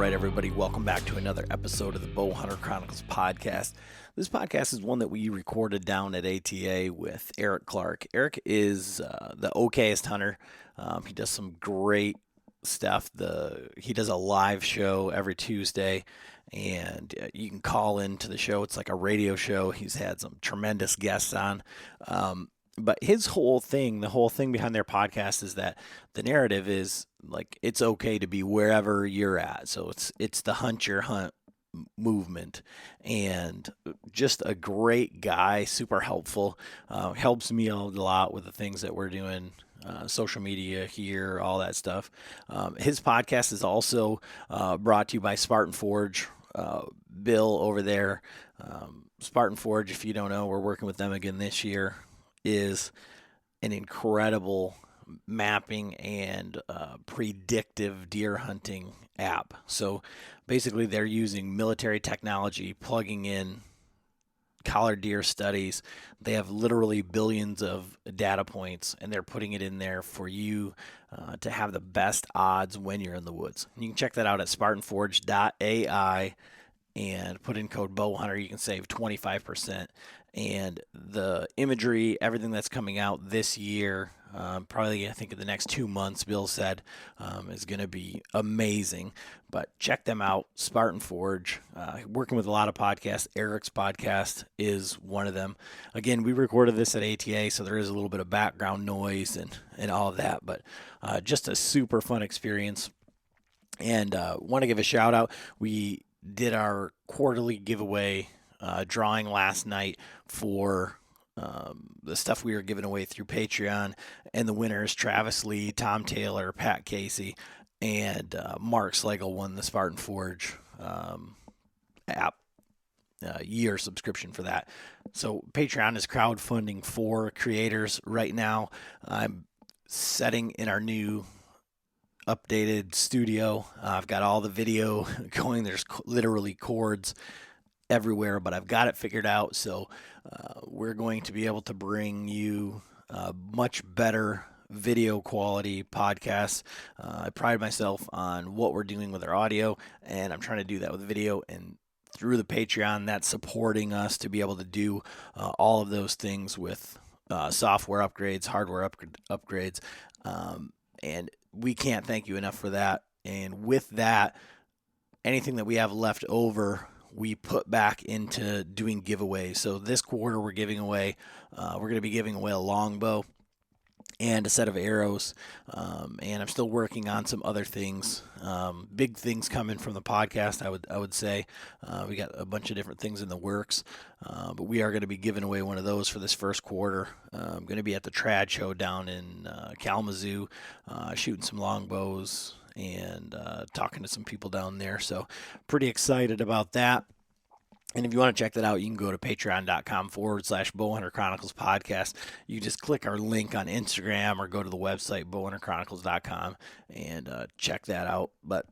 right, everybody, welcome back to another episode of the Bowhunter Chronicles podcast. This podcast is one that we recorded down at ATA with Eric Clark. Eric is the Okayest hunter. He does some great stuff. He does a live show every Tuesday, and you can call into the show. It's like a radio show. He's had some tremendous guests on. But his whole thing, the whole thing behind their podcast is that the narrative is like it's okay to be wherever you're at. So it's the hunt your hunt movement, and just a great guy, super helpful, helps me a lot with the things that we're doing, social media here, all that stuff. His podcast is also brought to you by Spartan Forge. Bill over there, Spartan Forge, if you don't know, we're working with them again this year, is an incredible mapping and predictive deer hunting app. So basically they're using military technology, plugging in collared deer studies. They have literally billions of data points, and they're putting it in there for you to have the best odds when you're in the woods. You can check that out at spartanforge.ai and put in code BOWHUNTER. You can save 25%. And the imagery, everything that's coming out this year, probably I think in the next 2 months, Bill said, is going to be amazing. But check them out, Spartan Forge. Working with a lot of podcasts. Eric's podcast is one of them. Again, we recorded this at ATA, so there is a little bit of background noise and all of that. But just a super fun experience. And want to give a shout out. We did our quarterly giveaway drawing last night for the stuff we were giving away through Patreon, and the winners, Travis Lee, Tom Taylor, Pat Casey, and Mark Slagle won the Spartan Forge app year subscription for that. So Patreon is crowdfunding for creators right now. I'm setting in our new updated studio. I've got all the video going. There's literally cords everywhere, but I've got it figured out. So we're going to be able to bring you much better video quality podcasts. I pride myself on what we're doing with our audio, and I'm trying to do that with video. And through the Patreon, that's supporting us to be able to do all of those things with software upgrades, hardware upgrades, and we can't thank you enough for that. And with that, anything that we have left over, we put back into doing giveaways. So this quarter we're giving away, we're going to be giving away a longbow and a set of arrows. And I'm still working on some other things, big things coming from the podcast. I would say we got a bunch of different things in the works, but we are going to be giving away one of those for this first quarter. I'm going to be at the Trad Show down in Kalamazoo, shooting some longbows and talking to some people down there. So pretty excited about that. And if you want to check that out, you can go to patreon.com/Bowhunter Chronicles podcast. You just click our link on Instagram or go to the website, bowhunterchronicles.com, and check that out. But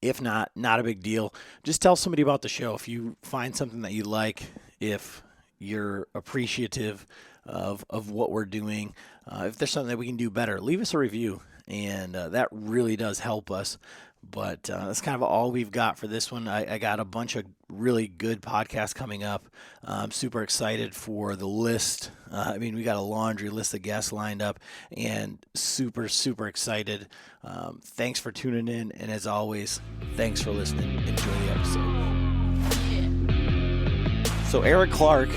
if not a big deal. Just tell somebody about the show. If you find something that you like, if you're appreciative of what we're doing, if there's something that we can do better, leave us a review. And that really does help us. But that's kind of all we've got for this one. I got a bunch of really good podcasts coming up. I'm super excited for the list. We got a laundry list of guests lined up, and super, super excited. Thanks for tuning in. And as always, thanks for listening. Enjoy the episode. So Eric Clark,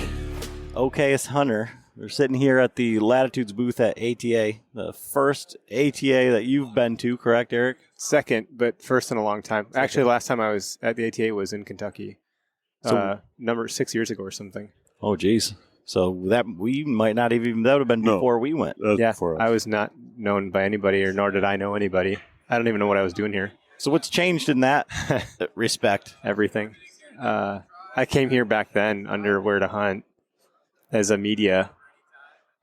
Okayest hunter. We're sitting here at the Latitudes booth at ATA, the first ATA that you've been to, correct, Eric? Second, but first in a long time. Actually, last time I was at the ATA was in Kentucky, number 6 years ago or something. Oh, geez. So that we might not even, that would have been before we went. Yeah, I was not known by anybody, or nor did I know anybody. I don't even know what I was doing here. So what's changed in that respect? Everything. I came here back then under Where to Hunt as a media,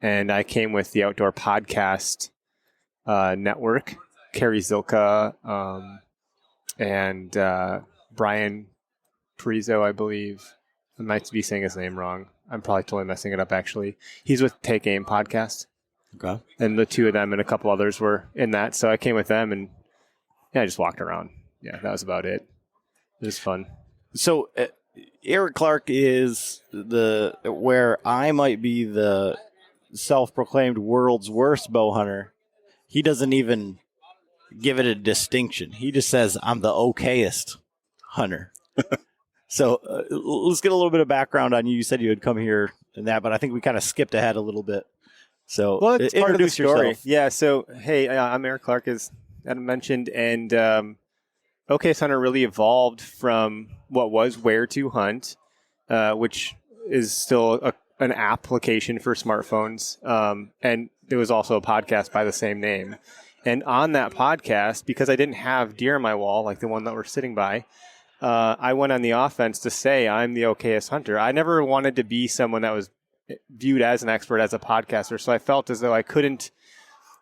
and I came with the Outdoor Podcast Network, Carrie Zilka, and Brian Parizo, I believe. I might be saying his name wrong. I'm probably totally messing it up, actually. He's with Take Aim Podcast. Okay. And the two of them and a couple others were in that. So I came with them, and I just walked around. yeah, that was about it. It was fun. So Eric Clark is where I might be the self-proclaimed world's worst bow hunter. He doesn't even give it a distinction. He just says, I'm the okayest hunter. So let's get a little bit of background on you. You said you had come here and that, but I think we kind of skipped ahead a little bit. So Well, it's part of the introduce story. yourself. Yeah. So, hey, I'm Eric Clark, as Adam mentioned, and Okayest Hunter really evolved from what was Where to Hunt, which is still an application for smartphones, and there was also a podcast by the same name. And on that podcast, because I didn't have deer on my wall like the one that we're sitting by, I went on the offense to say I'm the okayest hunter. I never wanted to be someone that was viewed as an expert, as a podcaster. So I felt as though I couldn't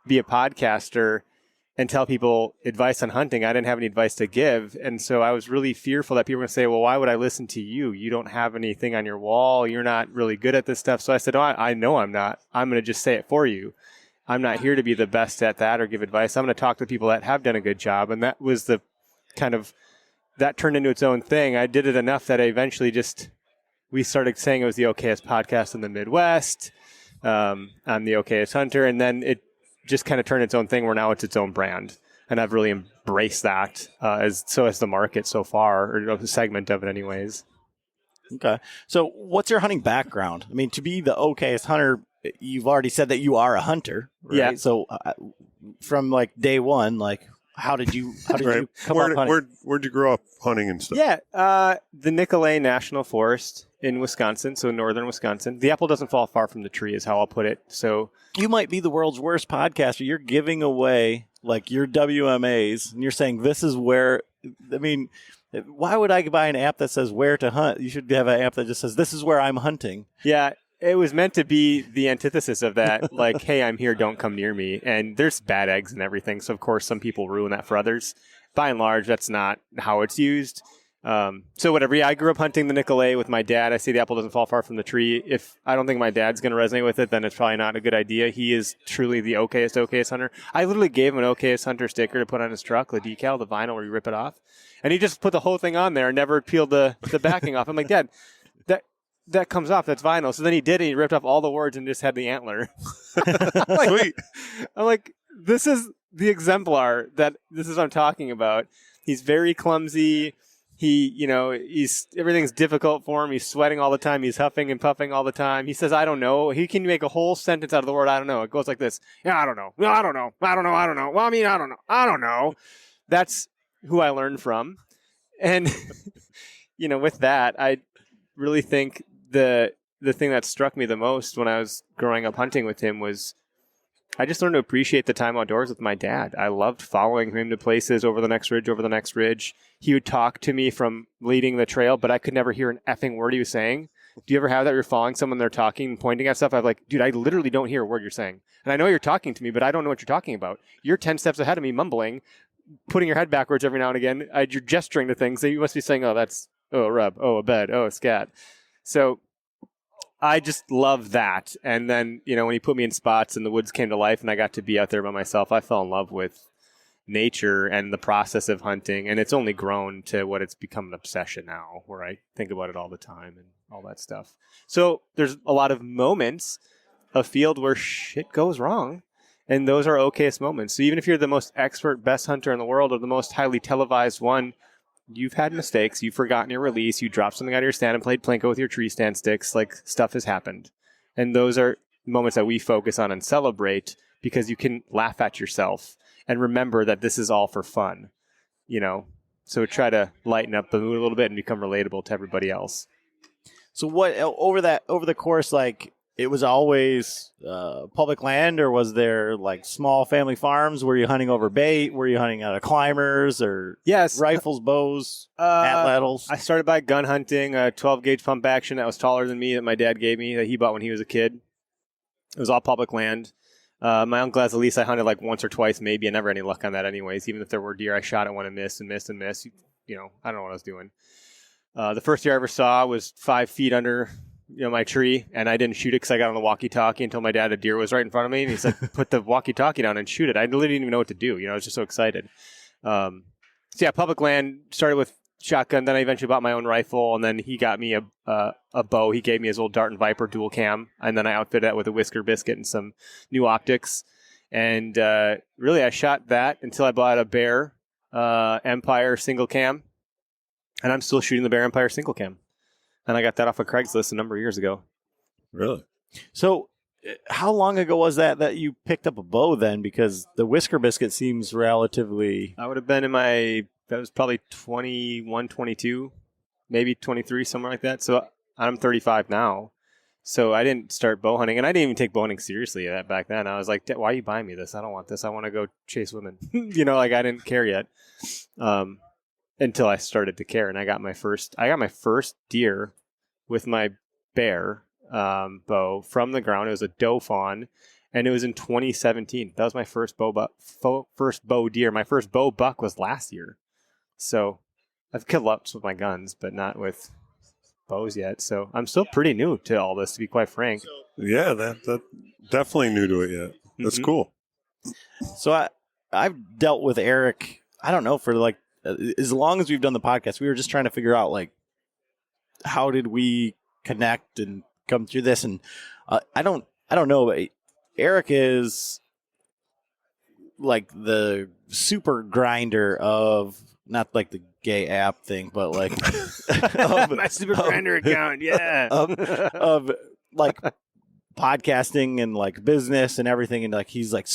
be a podcaster and tell people advice on hunting. I didn't have any advice to give. And so I was really fearful that people were going to say, well, why would I listen to you? You don't have anything on your wall. You're not really good at this stuff. So I said, oh, I know I'm not. I'm going to just say it for you. I'm not here to be the best at that or give advice. I'm going to talk to people that have done a good job. And that was the kind of, that turned into its own thing. I did it enough that I eventually we started saying it was the okayest podcast in the Midwest. I'm the okayest hunter. And then it just kind of turned its own thing where now it's its own brand. And I've really embraced that as the market so far, or a segment of it anyways. Okay. So what's your hunting background? I mean, to be the okayest hunter, you've already said that you are a hunter, right? Yeah. So from like day one, like how did you Right. come up hunting? Where'd you grow up hunting and stuff? Yeah, the Nicolet National Forest in Wisconsin, so northern Wisconsin. The apple doesn't fall far from the tree is how I'll put it. So You might be the world's worst podcaster. You're giving away like your WMAs, and you're saying this is where. I mean, why would I buy an app that says where to hunt? You should have an app that just says this is where I'm hunting. yeah, it was meant to be the antithesis of that. Like, hey, I'm here, don't come near me. And there's bad eggs and everything. So of course, some people ruin that for others. By and large, that's not how it's used. So whatever. Yeah, I grew up hunting the Nicolet with my dad. I say the apple doesn't fall far from the tree. If I don't think my dad's going to resonate with it, then it's probably not a good idea. He is truly the okayest hunter. I literally gave him an okayest hunter sticker to put on his truck, the decal, the vinyl where you rip it off. And he just put the whole thing on there and never peeled the backing off. I'm like, Dad, that comes off. That's vinyl. So then he did it. He ripped off all the words and just had the antler. Sweet. I'm like, this is the exemplar this is what I'm talking about. He's very clumsy. Everything's difficult for him. He's sweating all the time. He's huffing and puffing all the time. He says, I don't know. He can make a whole sentence out of the word, I don't know. It goes like this. Yeah, I don't know. No, I don't know. I don't know. I don't know. Well, I mean, I don't know. I don't know. That's who I learned from. And, with that, I really think the thing that struck me the most when I was growing up hunting with him was I just learned to appreciate the time outdoors with my dad. I loved following him to places over the next ridge. He would talk to me from leading the trail, but I could never hear an effing word he was saying. Do you ever have that? You're following someone, they're talking and pointing at stuff. I'm like, dude, I literally don't hear a word you're saying. And I know you're talking to me, but I don't know what you're talking about. You're 10 steps ahead of me, mumbling, putting your head backwards every now and again. You're gesturing to things that you must be saying, oh, that's, oh, a rub, oh, a bed, oh, a scat. So I just love that. And then, when he put me in spots and the woods came to life and I got to be out there by myself, I fell in love with nature and the process of hunting. And it's only grown to what it's become an obsession now, where I think about it all the time and all that stuff. So there's a lot of moments of field where shit goes wrong. And those are okayest moments. So even if you're the most expert, best hunter in the world or the most highly televised one, you've had mistakes. You've forgotten your release. You dropped something out of your stand and played Plinko with your tree stand sticks. Like, stuff has happened. And those are moments that we focus on and celebrate because you can laugh at yourself and remember that this is all for fun, So try to lighten up the mood a little bit and become relatable to everybody else. So what over the course, like it was always public land, or was there like small family farms? Were you hunting over bait? Were you hunting out of climbers or rifles, bows, atlatls? I started by gun hunting, a 12-gauge pump action that was taller than me that my dad gave me that he bought when he was a kid. It was all public land. My uncle has a lease I hunted like once or twice, maybe. I never had any luck on that anyways. Even if there were deer, I shot at one and missed and missed and missed. I don't know what I was doing. The first deer I ever saw was 5 feet under my tree, and I didn't shoot it because I got on the walkie-talkie until my dad, a deer was right in front of me, and he said, put the walkie-talkie down and shoot it. I literally didn't even know what to do. I was just so excited. So So yeah, public land, started with shotgun, then I eventually bought my own rifle, and then he got me a bow. He gave me his old Dart and Viper dual cam, and then I outfitted that with a whisker biscuit and some new optics. And really, I shot that until I bought a Bear Empire single cam, and I'm still shooting the Bear Empire single cam. And I got that off of Craigslist a number of years ago. Really? So how long ago was that you picked up a bow then? Because the whisker biscuit seems relatively... I would have been that was probably 21, 22, maybe 23, somewhere like that. So I'm 35 now. So I didn't start bow hunting, and I didn't even take bow hunting seriously back then. I was like, why are you buying me this? I don't want this. I want to go chase women. I didn't care yet until I started to care. And I got my first deer with my Bear bow from the ground. It was a doe fawn, and it was in 2017. That was my first bow deer. My first bow buck was last year. So I've killed lots with my guns, but not with bows yet. So I'm still pretty new to all this, to be quite frank. Yeah, that definitely new to it yet. That's cool. So I've dealt with Eric, I don't know, for like as long as we've done the podcast. We were just trying to figure out like how did we connect and come through this. And I don't know, but Eric is like the super grinder of, not like the gay app thing, but like my super grinder account, yeah, of like podcasting and like business and everything, and like he's like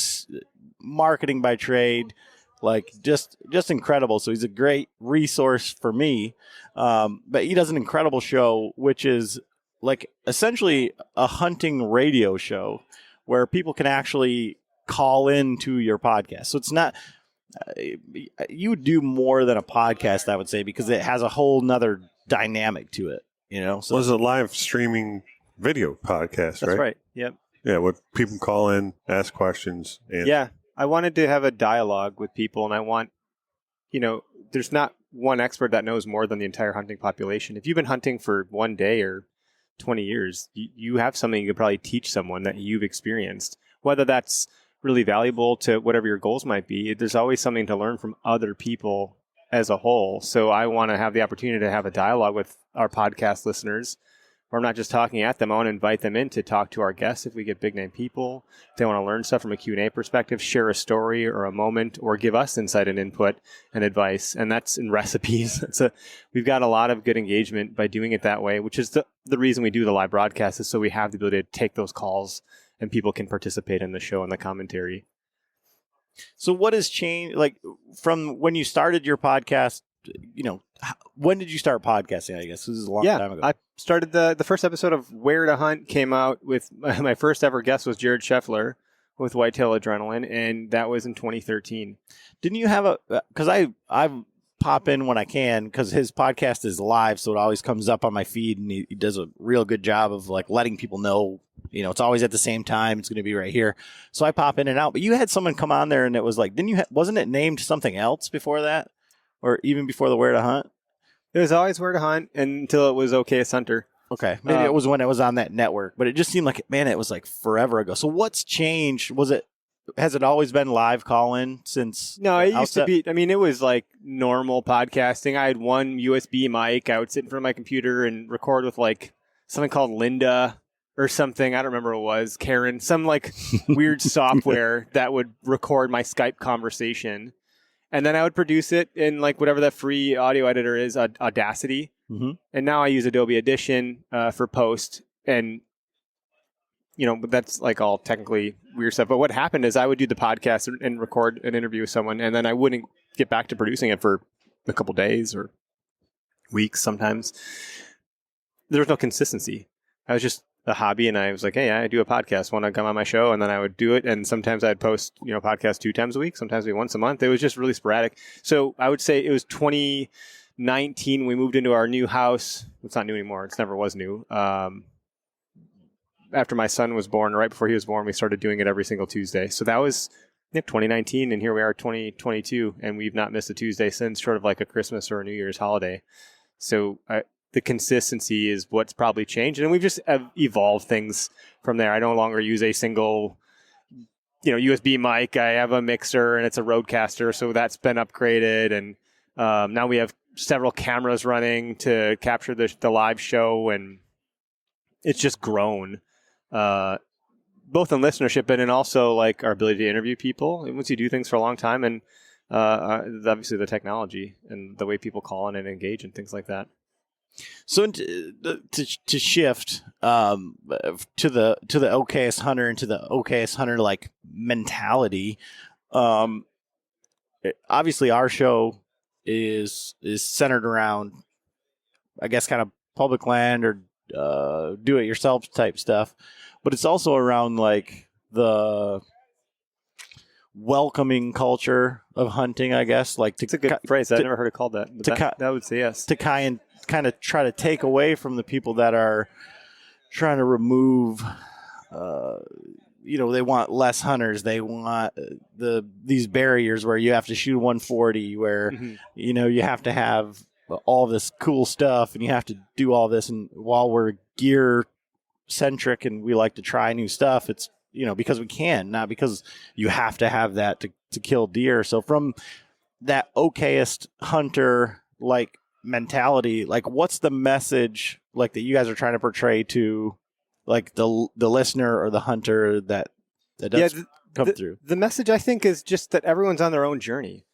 marketing by trade, like just incredible. So he's a great resource for me, but he does an incredible show, which is like essentially a hunting radio show where people can actually call into your podcast. So it's not, you do more than a podcast, I would say, because it has a whole nother dynamic to it, So it's a live streaming video podcast, That's right. Yep. Yeah, where people call in, ask questions. And yeah. I wanted to have a dialogue with people, and I want, there's not one expert that knows more than the entire hunting population. If you've been hunting for one day or 20 years, you have something you could probably teach someone that you've experienced, whether that's really valuable to whatever your goals might be. There's always something to learn from other people as a whole. So I want to have the opportunity to have a dialogue with our podcast listeners, where I'm not just talking at them. I want to invite them in to talk to our guests if we get big name people. If they want to learn stuff from a Q&A perspective, share a story or a moment, or give us insight and input and advice. And that's in recipes. We've got a lot of good engagement by doing it that way, which is the reason we do the live broadcast, is so we have the ability to take those calls and people can participate in the show and the commentary. So what has changed, like, from when you started your podcast, when did you start podcasting, I guess? This is a long time ago. I started the first episode of Where to Hunt came out with, my first ever guest was Jared Scheffler with Whitetail Adrenaline, and that was in 2013. Didn't you have because I pop in when I can, because his podcast is live, so it always comes up on my feed, and he does a real good job of like letting people know, it's always at the same time, it's going to be right here. So I pop in and out. But you had someone come on there, and it was like, wasn't it named something else before that, or even before the Where to Hunt? It was always Where to Hunt until it was Okayest Hunter. Okay, maybe it was when it was on that network, but it just seemed like, man, it was like forever ago. So what's changed? Has it always been live call-in since? No, it used to be. I mean, it was like normal podcasting. I had one USB mic. I would sit in front of my computer and record with like something called Linda or something. I don't remember what it was. Karen, some like weird software that would record my Skype conversation. And then I would produce it in like whatever that free audio editor is, Audacity. Mm-hmm. And now I use Adobe Audition for post. And but that's like all technically weird stuff. But what happened is I would do the podcast and record an interview with someone, and then I wouldn't get back to producing it for a couple days or weeks sometimes. There was no consistency. I was just a hobby, and I was like, hey, I do a podcast. Want to come on my show? And then I would do it, and sometimes I'd post podcast 2 times a week, sometimes maybe once a month. It was just really sporadic. So I would say it was 2019 we moved into our new house. It's not new anymore. It never was new. After my son was born, right before he was born, we started doing it every single Tuesday. So that was 2019, and here we are 2022, and we've not missed a Tuesday since, short of like a Christmas or a New Year's holiday. So the consistency is what's probably changed, and we've just evolved things from there. I no longer use a single USB mic. I have a mixer, and it's a Rodecaster, so that's been upgraded, and Now we have several cameras running to capture the live show, and it's just grown, both in listenership and in also like our ability to interview people. And once you do things for a long time, and obviously the technology and the way people call in and engage and things like that. So to shift to the Okayest Hunter and to the Okayest Hunter like mentality, obviously our show is centered around, I guess, kind of public land or do it yourself type stuff, but it's also around like the welcoming culture of hunting, I guess. Like it's a good phrase. I've never heard it called that. That would say yes. To kind of try to take away from the people that are trying to remove. They want less hunters. They want these barriers where you have to shoot 140, where you have to have all this cool stuff and you have to do all this. And while we're gear centric and we like to try new stuff, it's because we can, not because you have to have that to kill deer. So from that Okayest Hunter like mentality, like what's the message like that you guys are trying to portray to like the listener or the hunter that does come through? The message, I think, is just that everyone's on their own journey.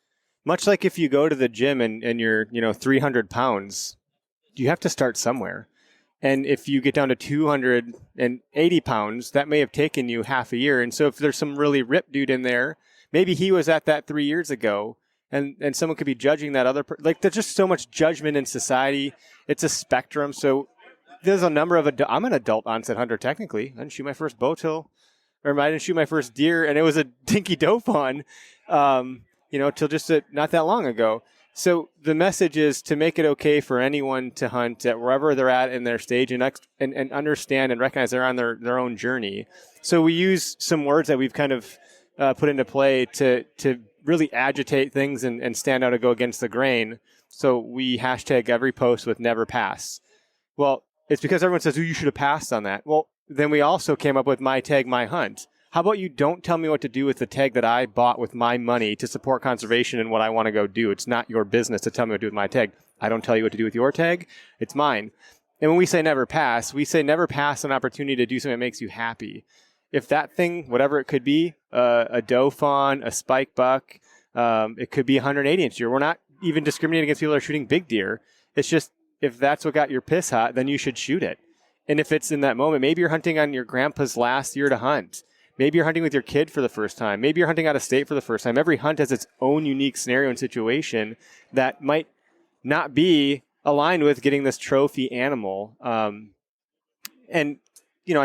Much like if you go to the gym and you're 300 pounds, you have to start somewhere. And if you get down to 280 pounds, that may have taken you half a year. And so if there's some really ripped dude in there, maybe he was at that 3 years ago, and someone could be judging that other person. Like, there's just so much judgment in society. It's a spectrum. So there's a number of I'm an adult onset hunter technically. I didn't shoot my first bow I didn't shoot my first deer, and it was a dinky doe fawn, till just not that long ago. So the message is to make it okay for anyone to hunt at wherever they're at in their stage and understand and recognize they're on their own journey. So we use some words that we've kind of put into play to really agitate things and stand out and go against the grain. So we hashtag every post with never pass. Well, it's because everyone says, you should have passed on that. Well, then we also came up with my tag, my hunt. How about you don't tell me what to do with the tag that I bought with my money to support conservation and what I want to go do? It's not your business to tell me what to do with my tag. I don't tell you what to do with your tag. It's mine. And when we say never pass, we say never pass an opportunity to do something that makes you happy. If that thing, whatever it could be, a doe fawn, a spike buck, it could be 180-inch deer. We're not even discriminating against people that are shooting big deer. It's just if that's what got your piss hot, then you should shoot it. And if it's in that moment, maybe you're hunting on your grandpa's last year to hunt. Maybe you're hunting with your kid for the first time. Maybe you're hunting out of state for the first time. Every hunt has its own unique scenario and situation that might not be aligned with getting this trophy animal. I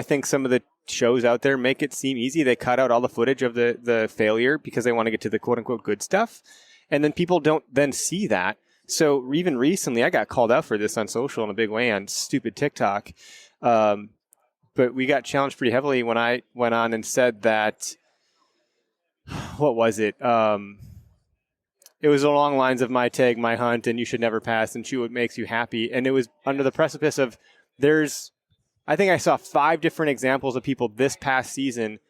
think some of the shows out there make it seem easy. They cut out all the footage of the failure because they want to get to the quote-unquote good stuff. And then people don't then see that. So even recently, I got called out for this on social in a big way on stupid TikTok. But we got challenged pretty heavily when I went on and said that, what was it? It was along lines of my tag, my hunt, and you should never pass and shoot what makes you happy. And it was under the precipice of I think I saw 5 different examples of people this past season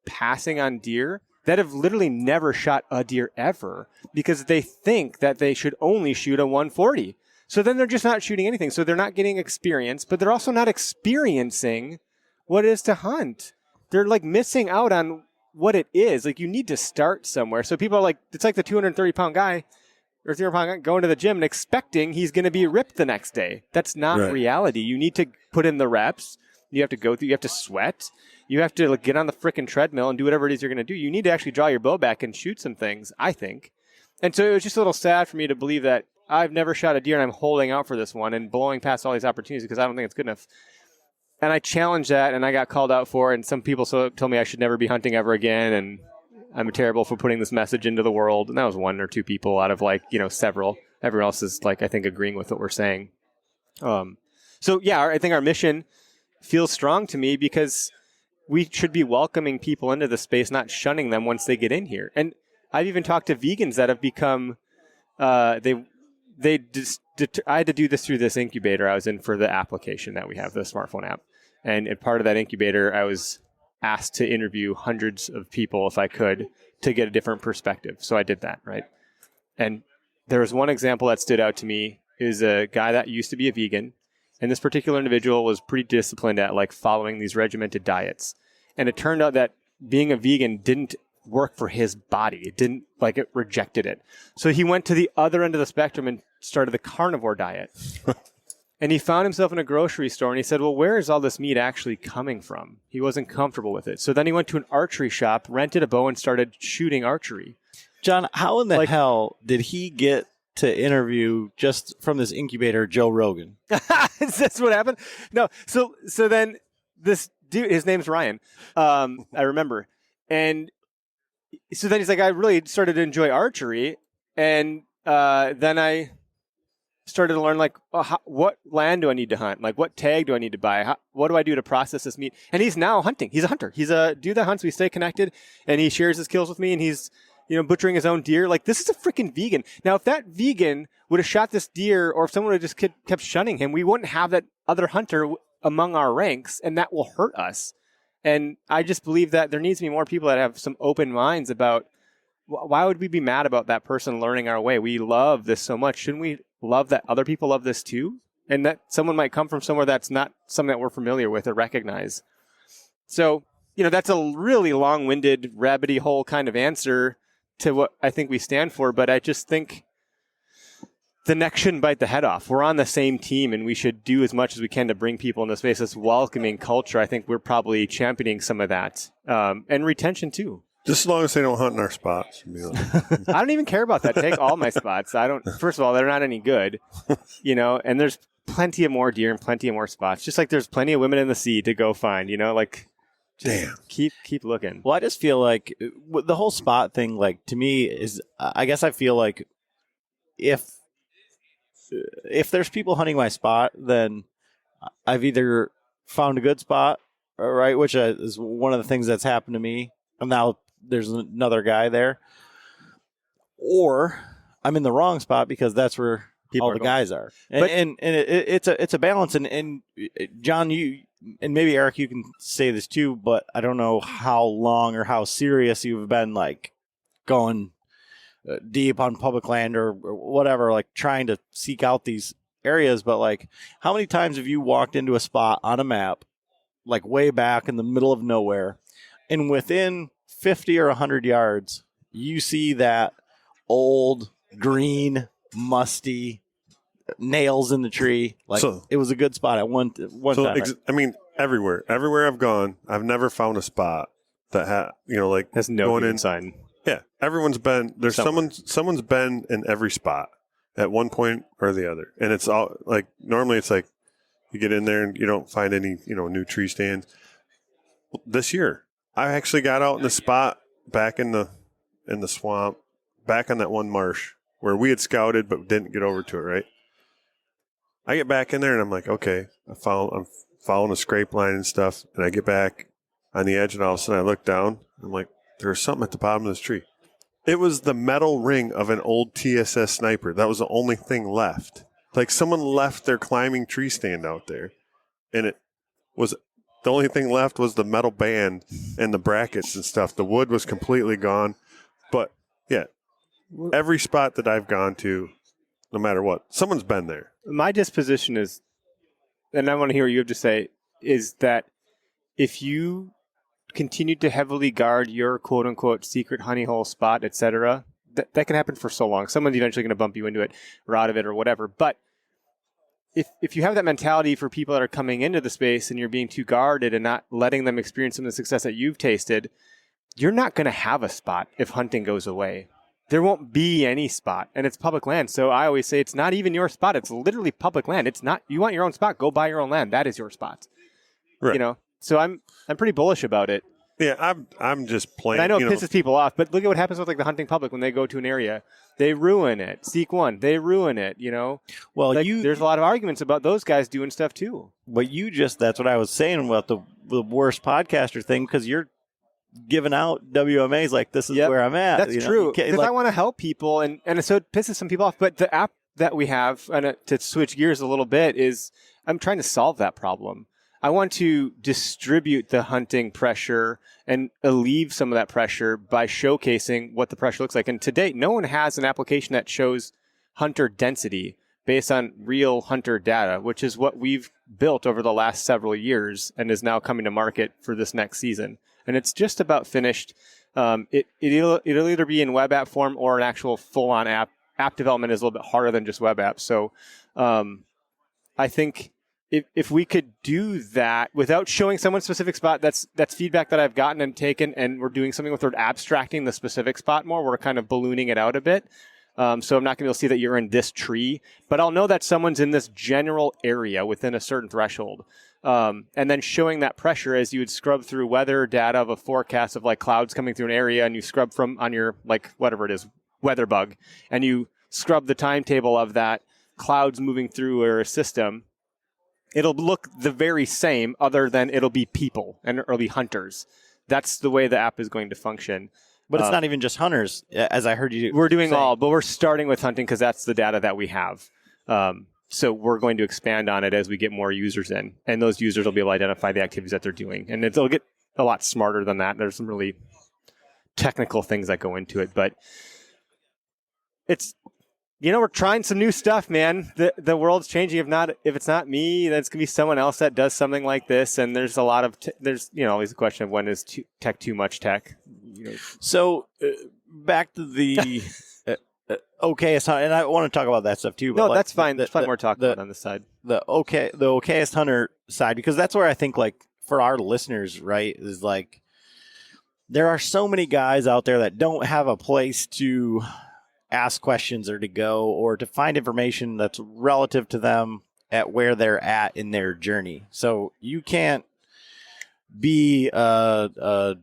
passing on deer that have literally never shot a deer ever because they think that they should only shoot a 140. So then they're just not shooting anything. So they're not getting experience, but they're also not experiencing what it is to hunt. They're like missing out on what it is. Like, you need to start somewhere. So people are like, it's like the 230-pound guy or 300-pound guy going to the gym and expecting he's going to be ripped the next day. That's not reality. You need to put in the reps. You have to go through, you have to sweat. You have to get on the frickin' treadmill and do whatever it is you're going to do. You need to actually draw your bow back and shoot some things, I think. And so it was just a little sad for me to believe that I've never shot a deer and I'm holding out for this one and blowing past all these opportunities because I don't think it's good enough. And I challenged that, and I got called out for it, and some people told me I should never be hunting ever again, and I'm terrible for putting this message into the world. And that was 1 or 2 people out of several. Everyone else is I think agreeing with what we're saying. I think our mission feels strong to me because we should be welcoming people into the space, not shunning them once they get in here. And I've even talked to vegans that have become, I had to do this through this incubator I was in for the application that we have, the smartphone app. And part of that incubator, I was asked to interview hundreds of people if I could to get a different perspective. So I did that, right? And there was one example that stood out to me. Is a guy that used to be a vegan, and this particular individual was pretty disciplined at like following these regimented diets. And it turned out that being a vegan didn't work for his body. It didn't, like, it rejected it. So he went to the other end of the spectrum and started the carnivore diet. And he found himself in a grocery store and he said, well, where is all this meat actually coming from? He wasn't comfortable with it. So then he went to an archery shop, rented a bow, and started shooting archery. John, how in the hell did he get to interview just from this incubator Joe Rogan? Is this what happened? No. So then this dude, his name's Ryan. I remember. And so then he's like, I really started to enjoy archery. And then I started to learn, like, what land do I need to hunt? Like, what tag do I need to buy? What do I do to process this meat? And he's now hunting. He's a hunter. He's a dude that hunts. We stay connected, and he shares his kills with me, and he's, butchering his own deer. Like, this is a freaking vegan. Now, if that vegan would have shot this deer, or if someone would have just kept shunning him, we wouldn't have that other hunter among our ranks, and that will hurt us. And I just believe that there needs to be more people that have some open minds about, why would we be mad about that person learning our way? We love this so much. Shouldn't we love that other people love this too? And that someone might come from somewhere that's not something that we're familiar with or recognize. So, that's a really long-winded, rabbity hole kind of answer to what I think we stand for. But I just think the neck shouldn't bite the head off. We're on the same team, and we should do as much as we can to bring people in this space. This welcoming culture, I think we're probably championing some of that. And retention too. Just as long as they don't hunt in our spots. I don't even care about that. Take all my spots. First of all, they're not any good, and there's plenty of more deer and plenty of more spots. Just like there's plenty of women in the sea to go find, Damn. Keep looking. Well, I just feel like the whole spot thing, like, to me is, I guess I feel like if there's people hunting my spot, then I've either found a good spot, right, which is one of the things that's happened to me. And now there's another guy there, or I'm in the wrong spot because that's where all the guys are. And it's a balance. And John, you, and maybe Eric, you can say this too, but I don't know how long or how serious you've been, like, going deep on public land or whatever, like trying to seek out these areas. But, like, how many times have you walked into a spot on a map, like way back in the middle of nowhere, and within 50 or 100 yards, you see that old, green, musty, nails in the tree? Like, it was a good spot at one time. Right? Everywhere I've gone, I've never found a spot that has no going in sign. Yeah, everyone's been there's someone's been in every spot at one point or the other, and it's all like, normally it's like you get in there and you don't find any new tree stands. This year, I actually got out in the spot back in the swamp, back on that one marsh where we had scouted but didn't get over to it, right? I get back in there and I'm like, okay, I'm following a scrape line and stuff, and I get back on the edge, and all of a sudden I look down, and I'm like, there's something at the bottom of this tree. It was the metal ring of an old TSS sniper. That was the only thing left. Like, someone left their climbing tree stand out there, and it was the only thing left was the metal band and the brackets and stuff. The wood was completely gone. But, yeah, every spot that I've gone to, no matter what, someone's been there. My disposition is, and I want to hear what you have to say, is that if you continue to heavily guard your quote-unquote secret honey hole spot, etc., that can happen for so long. Someone's eventually going to bump you into it or out of it or whatever. But if you have that mentality for people that are coming into the space and you're being too guarded and not letting them experience some of the success that you've tasted, you're not going to have a spot if hunting goes away. There won't be any spot, and it's public land. So I always say it's not even your spot. It's literally public land. It's not, you want your own spot, go buy your own land. That is your spot. Right. So I'm pretty bullish about it. Yeah, I'm just playing. And I know it pisses people off, but look at what happens with, like, the hunting public when they go to an area. They ruin it. Seek one. They ruin it, Well, like, there's a lot of arguments about those guys doing stuff too. But that's what I was saying about the worst podcaster thing, because you're giving out WMAs like, this is where I'm at. That's true. Because I want to help people, and so it pisses some people off. But the app that we have, and to switch gears a little bit, is I'm trying to solve that problem. I want to distribute the hunting pressure and alleviate some of that pressure by showcasing what the pressure looks like. And to date, no one has an application that shows hunter density based on real hunter data, which is what we've built over the last several years and is now coming to market for this next season. And it's just about finished. It'll either be in web app form or an actual full-on app. App development is a little bit harder than just web apps. So I think if we could do that without showing someone specific spot, that's feedback that I've gotten and taken, and we're doing something with abstracting the specific spot more. We're kind of ballooning it out a bit. So I'm not going to be able to see that you're in this tree, but I'll know that someone's in this general area within a certain threshold. And then showing that pressure as you would scrub through weather data of a forecast of like clouds coming through an area, and you scrub from on your like whatever it is, weather bug, and you scrub the timetable of that clouds moving through a system. It'll look the very same, other than it'll be people and it'll be hunters. That's the way the app is going to function. But it's not even just hunters, as I heard you. We're doing all, but we're starting with hunting because that's the data that we have. So we're going to expand on it as we get more users in, and those users will be able to identify the activities that they're doing, and it'll get a lot smarter than that. There's some really technical things that go into it, but it's, we're trying some new stuff, man. The world's changing. If it's not me, then it's gonna be someone else that does something like this. And there's a lot of there's always a question of when is tech too much tech. So back to the Okayest Hunter, and I want to talk about that stuff too. But no, that's fine. There's plenty more to talk about on this side. The Okayest Hunter side, because that's where I think, like, for our listeners, right, is like there are so many guys out there that don't have a place to ask questions or to go or to find information that's relative to them at where they're at in their journey. So you can't be a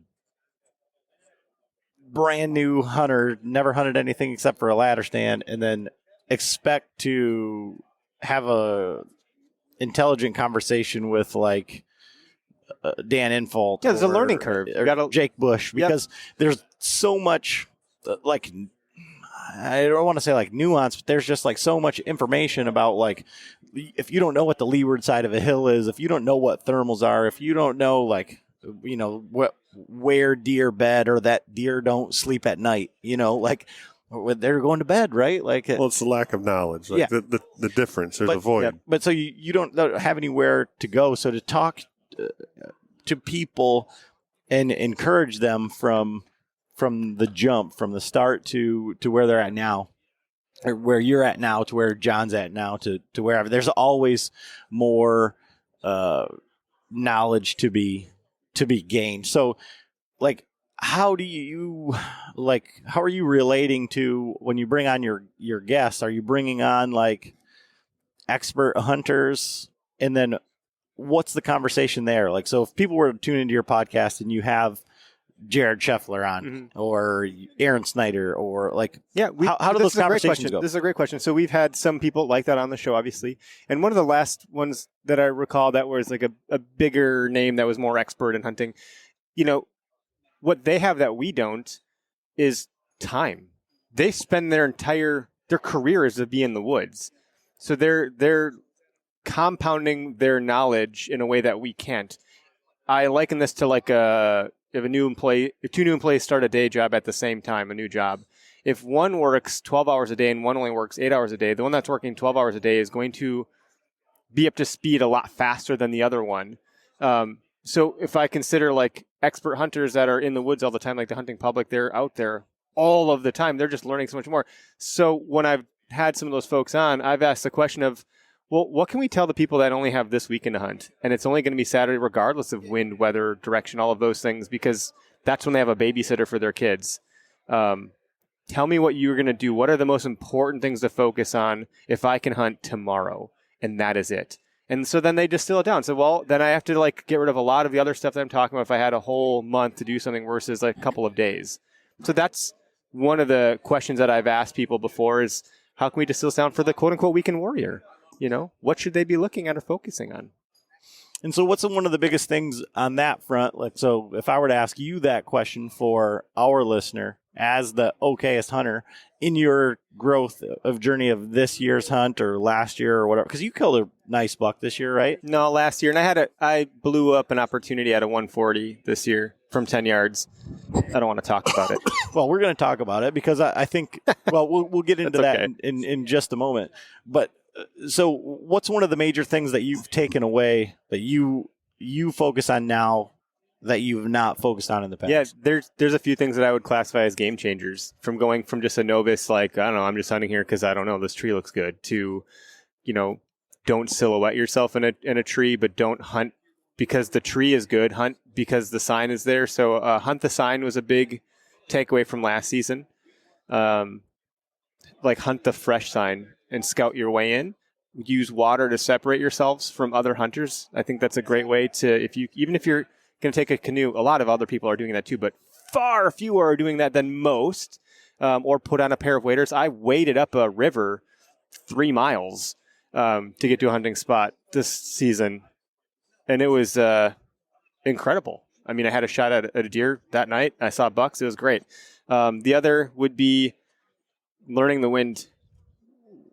brand new hunter, never hunted anything except for a ladder stand, and then expect to have a intelligent conversation with like Dan Infolt. Yeah, there's a learning curve. Or Jake Bush, because there's so much like, I don't want to say like nuance, but there's just like so much information about, like, if you don't know what the leeward side of a hill is, if you don't know what thermals are, if you don't know, like, where deer bed or that deer don't sleep at night, like when they're going to bed, right? Like, well, it's the lack of knowledge, like the difference. There's a void. Yeah, but so you don't have anywhere to go. So to talk to people and encourage them from the jump, from the start to where they're at now, or where you're at now to where John's at now, to wherever. There's always more knowledge to be gained. So, like, how are you relating to when you bring on your guests? Are you bringing on like expert hunters, and then what's the conversation there? Like, so if people were to tune into your podcast and you have Jared Scheffler on, or Aaron Snyder, or like, how do those conversations go? This is a great question. So we've had some people like that on the show, obviously. And one of the last ones that I recall that was like a bigger name that was more expert in hunting, what they have that we don't is time. They spend their career is to be in the woods. So they're compounding their knowledge in a way that we can't. I liken this to like if two new employees start a day job at the same time, a new job, if one works 12 hours a day and one only works 8 hours a day, the one that's working 12 hours a day is going to be up to speed a lot faster than the other one. So if I consider like expert hunters that are in the woods all the time, like the hunting public, they're out there all of the time. They're just learning so much more. So when I've had some of those folks on, I've asked the question of, well, what can we tell the people that only have this weekend to hunt? And it's only going to be Saturday regardless of wind, weather, direction, all of those things, because that's when they have a babysitter for their kids. Tell me what you're going to do. What are the most important things to focus on if I can hunt tomorrow? And that is it. And so then they distill it down. So, well, then I have to like get rid of a lot of the other stuff that I'm talking about if I had a whole month to do something versus like a couple of days. So that's one of the questions that I've asked people before is, how can we distill this down for the quote-unquote weekend warrior? What should they be looking at or focusing on? And so what's one of the biggest things on that front? Like, so if I were to ask you that question for our listener as the Okayest hunter in your growth of journey of this year's hunt or last year or whatever, because you killed a nice buck this year, right? No, last year. And I blew up an opportunity at a 140 this year from 10 yards. I don't want to talk about it. Well, we're going to talk about it because I think, well, we'll get into that okay. in just a moment. But so what's one of the major things that you've taken away that you focus on now that you've not focused on in the past? Yeah, there's a few things that I would classify as game changers, from going from just a novice, like, I don't know, I'm just hunting here because I don't know, this tree looks good, to, don't silhouette yourself in a tree, but don't hunt because the tree is good, hunt because the sign is there. So hunt the sign was a big takeaway from last season. Like, hunt the fresh sign and scout your way in. Use water to separate yourselves from other hunters. I think that's a great way to, even if you're going to take a canoe, a lot of other people are doing that too, but far fewer are doing that than most, or put on a pair of waders. I waded up a river 3 miles to get to a hunting spot this season, and it was incredible. I mean, I had a shot at a deer that night. I saw bucks. It was great. The other would be learning the wind.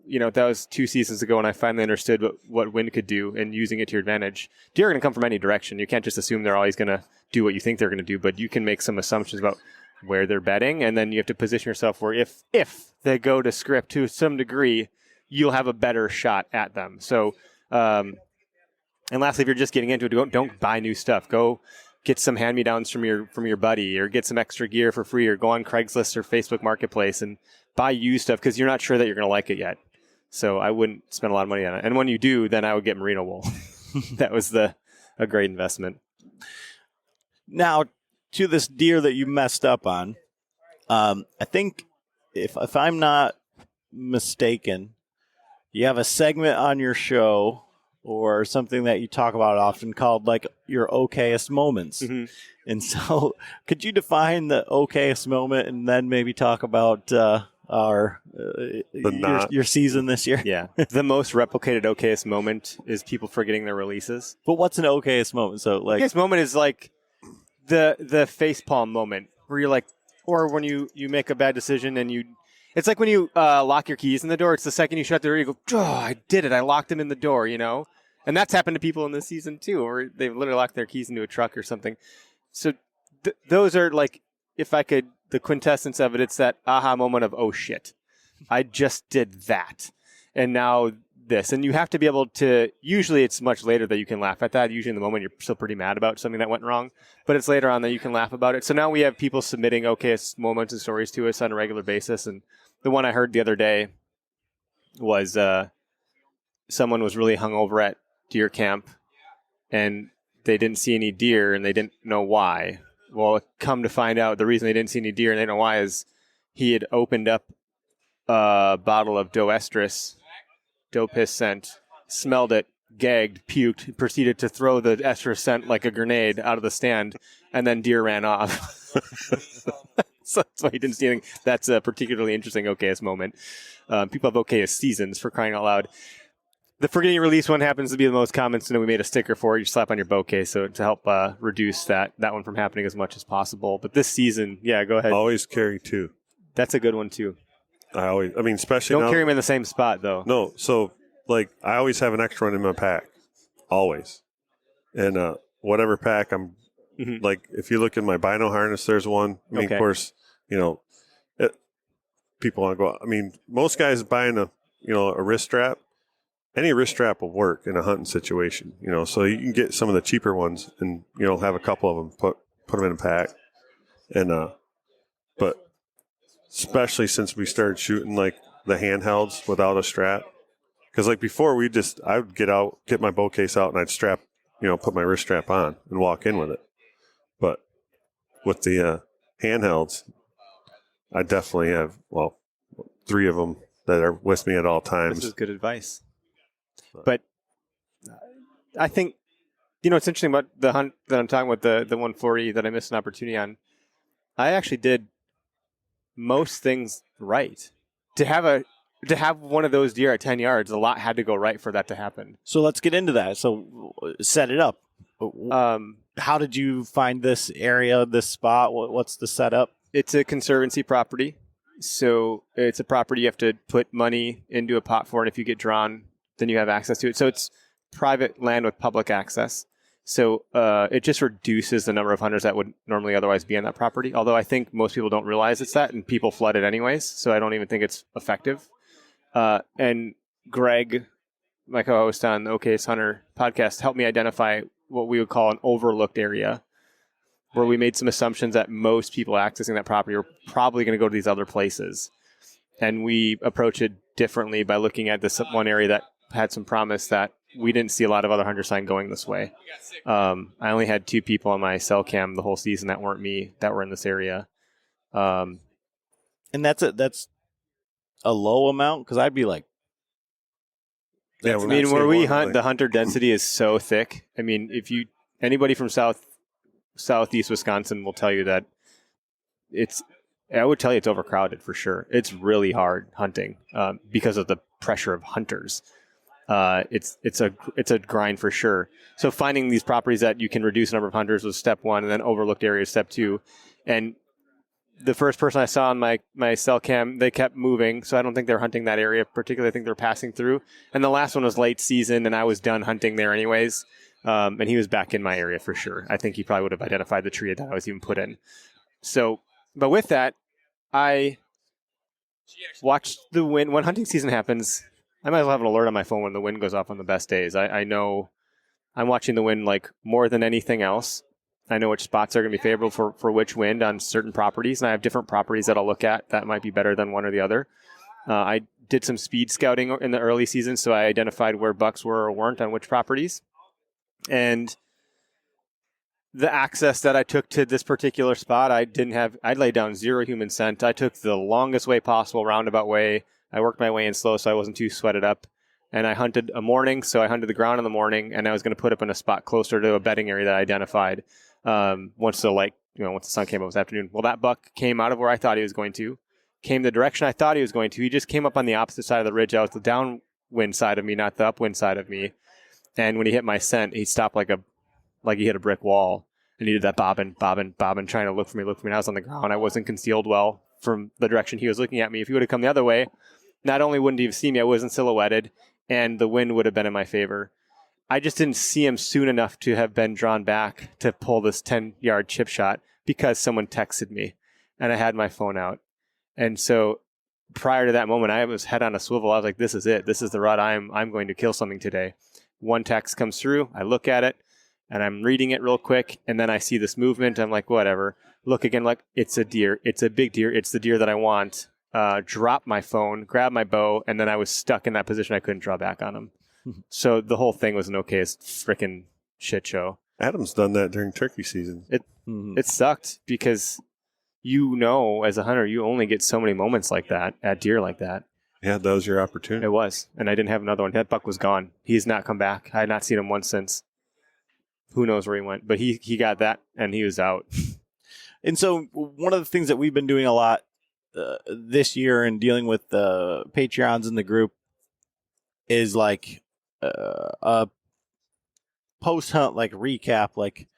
That was 2 seasons ago when I finally understood what wind could do and using it to your advantage. Deer are going to come from any direction. You can't just assume they're always going to do what you think they're going to do, but you can make some assumptions about where they're bedding, and then you have to position yourself where if they go to script to some degree, you'll have a better shot at them. So, and lastly, if you're just getting into it, don't buy new stuff. Go get some hand-me-downs from your buddy, or get some extra gear for free, or go on Craigslist or Facebook Marketplace and buy used stuff because you're not sure that you're going to like it yet. So I wouldn't spend a lot of money on it. And when you do, then I would get merino wool. That was a great investment. Now, to this deer that you messed up on, I think if I'm not mistaken, you have a segment on your show or something that you talk about often called like your Okayest Moments. Mm-hmm. And so could you define the Okayest moment and then maybe talk about your season this year? Yeah. The most replicated Okayest moment is people forgetting their releases. But what's an Okayest moment? So like Okayest moment is like the facepalm moment where you're like, or when you make a bad decision and it's like when you lock your keys in the door. It's the second you shut the door, you go, oh, I did it. I locked them in the door, And that's happened to people in this season too, or they've literally locked their keys into a truck or something. So those are like, if I could, the quintessence of it, it's that aha moment of, oh shit, I just did that. And now this. And you have to be able to, usually it's much later that you can laugh at that. Usually in the moment you're still pretty mad about something that went wrong, but it's later on that you can laugh about it. So now we have people submitting Okayest moments and stories to us on a regular basis. And the one I heard the other day was someone was really hungover at deer camp and they didn't see any deer and they didn't know why. Well, come to find out, the reason they didn't see any deer and they didn't know why is he had opened up a bottle of doe piss scent, smelled it, gagged, puked, proceeded to throw the estrus scent like a grenade out of the stand, and then deer ran off. So that's why he didn't see anything. That's a particularly interesting Okayest moment. People have Okayest seasons, for crying out loud. The forgetting release one happens to be the most common, so we made a sticker for it. You slap on your bow case, so to help reduce that one from happening as much as possible. But this season, yeah, go ahead. Always carry 2. That's a good one too. Especially don't now, carry them in the same spot though. No, so like I always have an extra one in my pack, always, and whatever pack I'm like. If you look in my bino harness, there's one. I mean, of course, people want to go. I mean, most guys buying a wrist strap. Any wrist strap will work in a hunting situation, so you can get some of the cheaper ones and, have a couple of them, put them in a pack. And, but especially since we started shooting like the handhelds without a strap, because like before I would get my bow case out and I'd strap, put my wrist strap on and walk in with it. But with the handhelds, I definitely have, 3 of them that are with me at all times. This is good advice. But I think, it's interesting about the hunt that I'm talking about, the 140 that I missed an opportunity on. I actually did most things right. To have one of those deer at 10 yards, a lot had to go right for that to happen. So let's get into that. So set it up. How did you find this area, this spot? What's the setup? It's a conservancy property. So it's a property you have to put money into a pot for, and if you get drawn, then you have access to it. So it's private land with public access. So it just reduces the number of hunters that would normally otherwise be on that property. Although I think most people don't realize it's that, and people flood it anyways. So I don't even think it's effective. And Greg, my co-host on the Okayest Hunter podcast, helped me identify what we would call an overlooked area, where we made some assumptions that most people accessing that property are probably going to go to these other places. And we approach it differently by looking at this one area that had some promise that we didn't see a lot of other hunter sign going this way. I only had 2 people on my cell cam the whole season that weren't me that were in this area. And that's a low amount, because I'd be like, Yeah, I mean, where we hunt, the hunter density is so thick. I mean, if anybody from southeast Wisconsin will tell you that I would tell you it's overcrowded for sure. It's really hard hunting because of the pressure of hunters. It's a grind for sure. So finding these properties that you can reduce the number of hunters was step 1, and then overlooked areas step 2. And the first person I saw on my cell cam, they kept moving, so I don't think they're hunting that area particularly. I think they're passing through. And the last one was late season, and I was done hunting there anyways. And he was back in my area for sure. I think he probably would have identified the tree that I was even put in. So, but with that, I watched the wind. When hunting season happens, I might as well have an alert on my phone when the wind goes off on the best days. I know I'm watching the wind like more than anything else. I know which spots are going to be favorable for which wind on certain properties, and I have different properties that I'll look at that might be better than one or the other. I did some speed scouting in the early season, so I identified where bucks were or weren't on which properties. And the access that I took to this particular spot, I laid down 0 human scent. I took the longest way possible, roundabout way. I worked my way in slow, so I wasn't too sweated up. And I hunted a morning, so I hunted the ground in the morning, and I was going to put up in a spot closer to a bedding area that I identified. Once the sun came up this afternoon. Well, that buck came out of where I thought he was going to, came the direction I thought he was going to. He just came up on the opposite side of the ridge. I was the downwind side of me, not the upwind side of me. And when he hit my scent, he stopped like he hit a brick wall. And he did that bobbing, trying to look for me. And I was on the ground. I wasn't concealed well from the direction he was looking at me. If he would have come the other way, not only wouldn't he have seen me, I wasn't silhouetted, and the wind would have been in my favor. I just didn't see him soon enough to have been drawn back to pull this 10-yard chip shot because someone texted me and I had my phone out. And so prior to that moment, I was head on a swivel. I was like, this is it. This is the rut. I'm going to kill something today. One text comes through. I look at it and I'm reading it real quick. And then I see this movement. I'm like, whatever. Look again, like it's a deer. It's a big deer. It's the deer that I want. Drop my phone, grab my bow. And then I was stuck in that position. I couldn't draw back on him. So the whole thing was an Okayest freaking shit show. Adam's done that during turkey season. It sucked because as a hunter, you only get so many moments like that at deer like that. Yeah, that was your opportunity. It was, and I didn't have another one. That buck was gone. He's not come back. I had not seen him once since. Who knows where he went? But he got that, and he was out. And so one of the things that we've been doing a lot this year and dealing with the Patreons in the group is like a post-hunt like recap. Like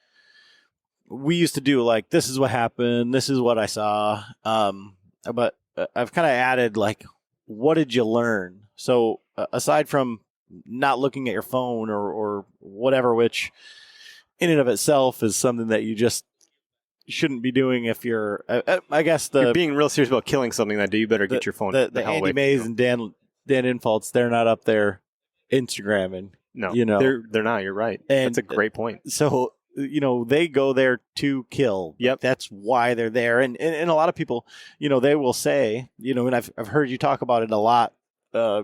we used to do, like, this is what happened, this is what I saw. But I've kind of added, like, what did you learn? So aside from not looking at your phone or whatever, which in and of itself is something that you just shouldn't be doing if you're, I guess you're being real serious about killing something that day, you better get your phone. The Andy Mays and Dan Infalts, they're not up there Instagramming. No, you know, they're not. You're right. And that's a great point. So, they go there to kill. Yep. That's why they're there. And a lot of people, they will say, and I've heard you talk about it a lot,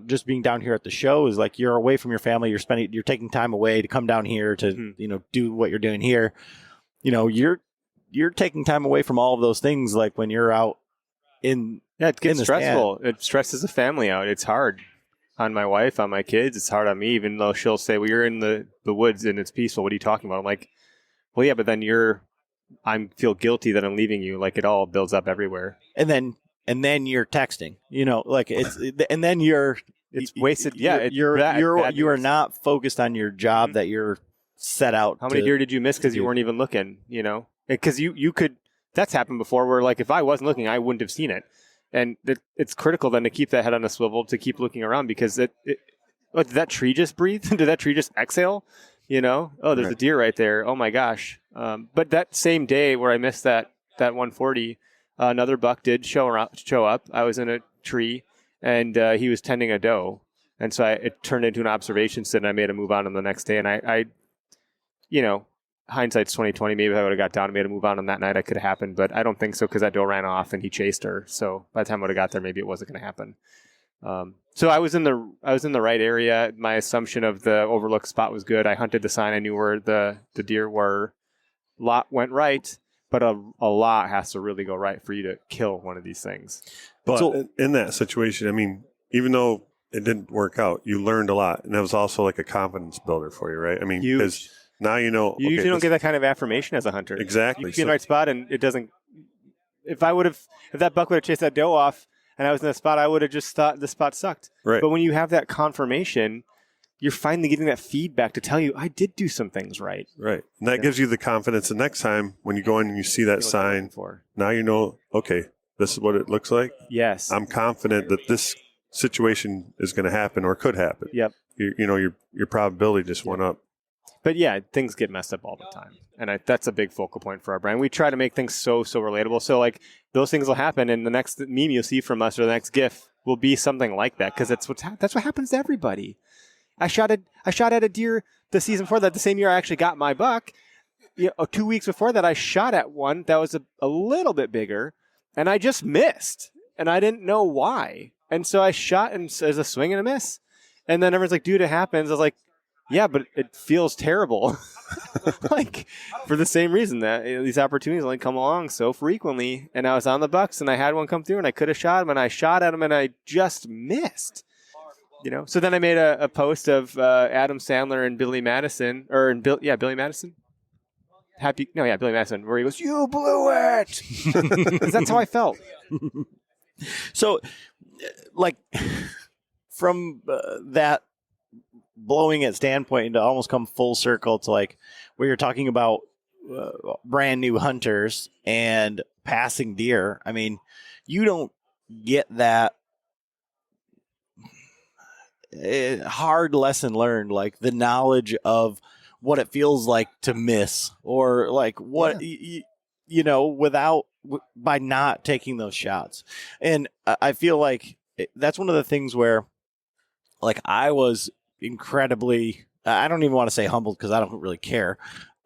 just being down here at the show is like, you're away from your family. You're taking time away to come down here to, do what you're doing here. You're taking time away from all of those things. Like when you're out it gets stressful. It stresses the family out. It's hard on my wife, on my kids. It's hard on me, even though she'll say, well, you're in the woods and it's peaceful. What are you talking about? I'm like, well, yeah, but then I feel guilty that I'm leaving you. Like it all builds up everywhere. And then you're texting, like and then it's wasted. You are not focused on your job that you're set out. How many deer did you miss because you weren't even looking, because you could, that's happened before where like, if I wasn't looking, I wouldn't have seen it. And it's critical then to keep that head on a swivel, to keep looking around, because did that tree just breathe? Did that tree just exhale? there's Right. a deer right there. Oh my gosh. But that same day where I missed that 140, another buck did show up. I was in a tree and he was tending a doe. And so it turned into an observation sit, and I made a move on him the next day. And I hindsight's 2020. Maybe if I would have got down and made a move on him that night, it could have happened. But I don't think so because that doe ran off and he chased her. So by the time I would have got there, maybe it wasn't going to happen. So I was in the right area. My assumption of the overlook spot was good. I hunted the sign. I knew where the deer were. Lot went right, but a lot has to really go right for you to kill one of these things. But So- in that situation, I mean, even though it didn't work out, you learned a lot, and that was also like a confidence builder for you, right? I mean, because now you know. You usually don't get that kind of affirmation as a hunter. Exactly. You can be in the right spot, and it doesn't. If that buck would have chased that doe off, and I was in that spot, I would have just thought the spot sucked. Right. But when you have that confirmation, you're finally getting that feedback to tell you, I did do some things right. Right. And that gives you the confidence the next time when you go in and you see that sign. Now you know, okay, this is what it looks like. Yes. I'm confident that this situation is going to happen or could happen. Yep. Your probability just went up. But yeah, things get messed up all the time. And that's a big focal point for our brand. We try to make things so relatable. So like those things will happen, and the next meme you'll see from us or the next GIF will be something like that, because that's what happens to everybody. I shot at a deer the season before that, the same year I actually got my buck. 2 weeks before that, I shot at one that was a little bit bigger, and I just missed, and I didn't know why. And so I shot as a swing and a miss. And then everyone's like, dude, it happens. I was like, yeah, but it feels terrible. Like, for the same reason that these opportunities only come along so frequently. And I was on the bucks, and I had one come through, and I could have shot him, and I shot at him, and I just missed. So then I made a post of Adam Sandler and Billy Madison, Billy Madison. Billy Madison, where he goes, "You blew it," 'cause that's how I felt. So, like, from that blowing it standpoint to almost come full circle to like where you're talking about brand new hunters and passing deer. I mean, you don't get that hard lesson learned, like the knowledge of what it feels like to miss, or like what by not taking those shots. And I feel like that's one of the things where, like, I was incredibly, I don't even want to say humbled because I don't really care,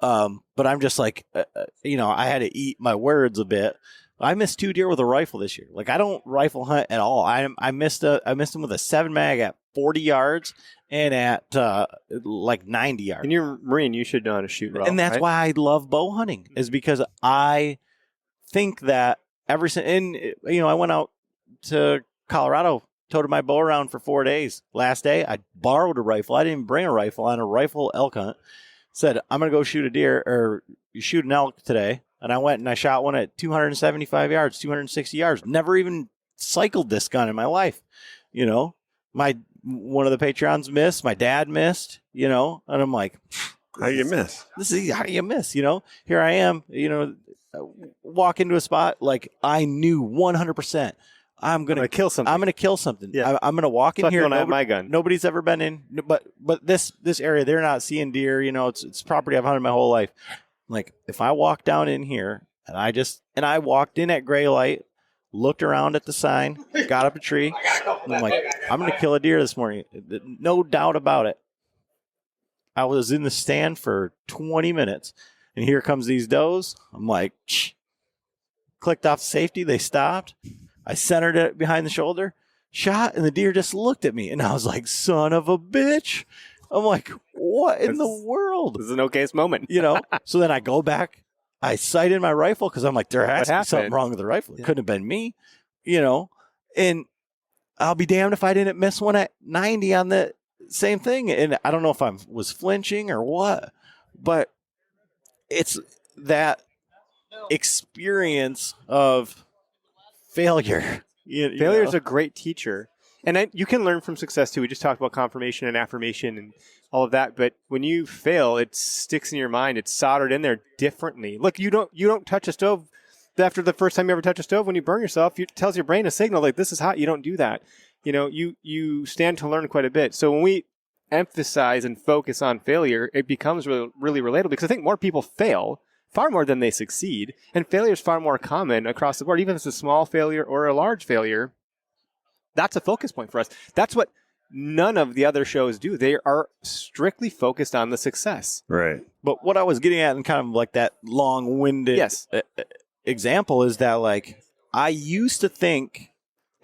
but I'm just like, I had to eat my words a bit. I missed 2 deer with a rifle this year. Like, I don't rifle hunt at all. I missed them with a 7 mag at 40 yards and at like 90 yards. And you're a Marine, you should know how to shoot well. And that's right? why I love bow hunting, is because I think that I went out to Colorado, toted my bow around for 4 days. Last day, I borrowed a rifle. I didn't even bring a rifle on a rifle elk hunt. Said, I'm going to go shoot a deer or shoot an elk today. And I went and I shot one at 275 yards, 260 yards. Never even cycled this gun in my life. One of the Patreons missed. My dad missed, and I'm like, How you miss? This is how you miss, Here I am, walk into a spot like I knew 100%. I'm going to kill something. I'm going to kill something. Yeah. I'm going to walk in here. When I have my gun. Nobody's ever been in, but this area, they're not seeing deer. It's property I've hunted my whole life. Like, if I walk down in here and I walked in at gray light, looked around at the sign, got up a tree, and I'm like, I'm going to kill a deer this morning. No doubt about it. I was in the stand for 20 minutes, and here comes these does. I'm like, clicked off safety. They stopped. I centered it behind the shoulder, shot, and the deer just looked at me. And I was like, son of a bitch. I'm like, what in the world? This is an Okayest moment. So then I go back. I sighted my rifle because I'm like, there has to be something wrong with the rifle. It couldn't have been me, And I'll be damned if I didn't miss one at 90 on the same thing. And I don't know if I was flinching or what, but it's that experience of failure. Failure is a great teacher. And you can learn from success too. We just talked about confirmation and affirmation and all of that. But when you fail, it sticks in your mind. It's soldered in there differently. Look, you don't touch a stove after the first time you ever touch a stove. When you burn yourself, it tells your brain a signal like, this is hot. You don't do that. You stand to learn quite a bit. So when emphasize and focus on failure, it becomes really, really relatable, because I think more people fail far more than they succeed, and failure is far more common across the board. Even if it's a small failure or a large failure, that's a focus point for us. That's what none of the other shows do. They are strictly focused on the success. Right. But what I was getting at in kind of like that long-winded example is that, like, I used to think,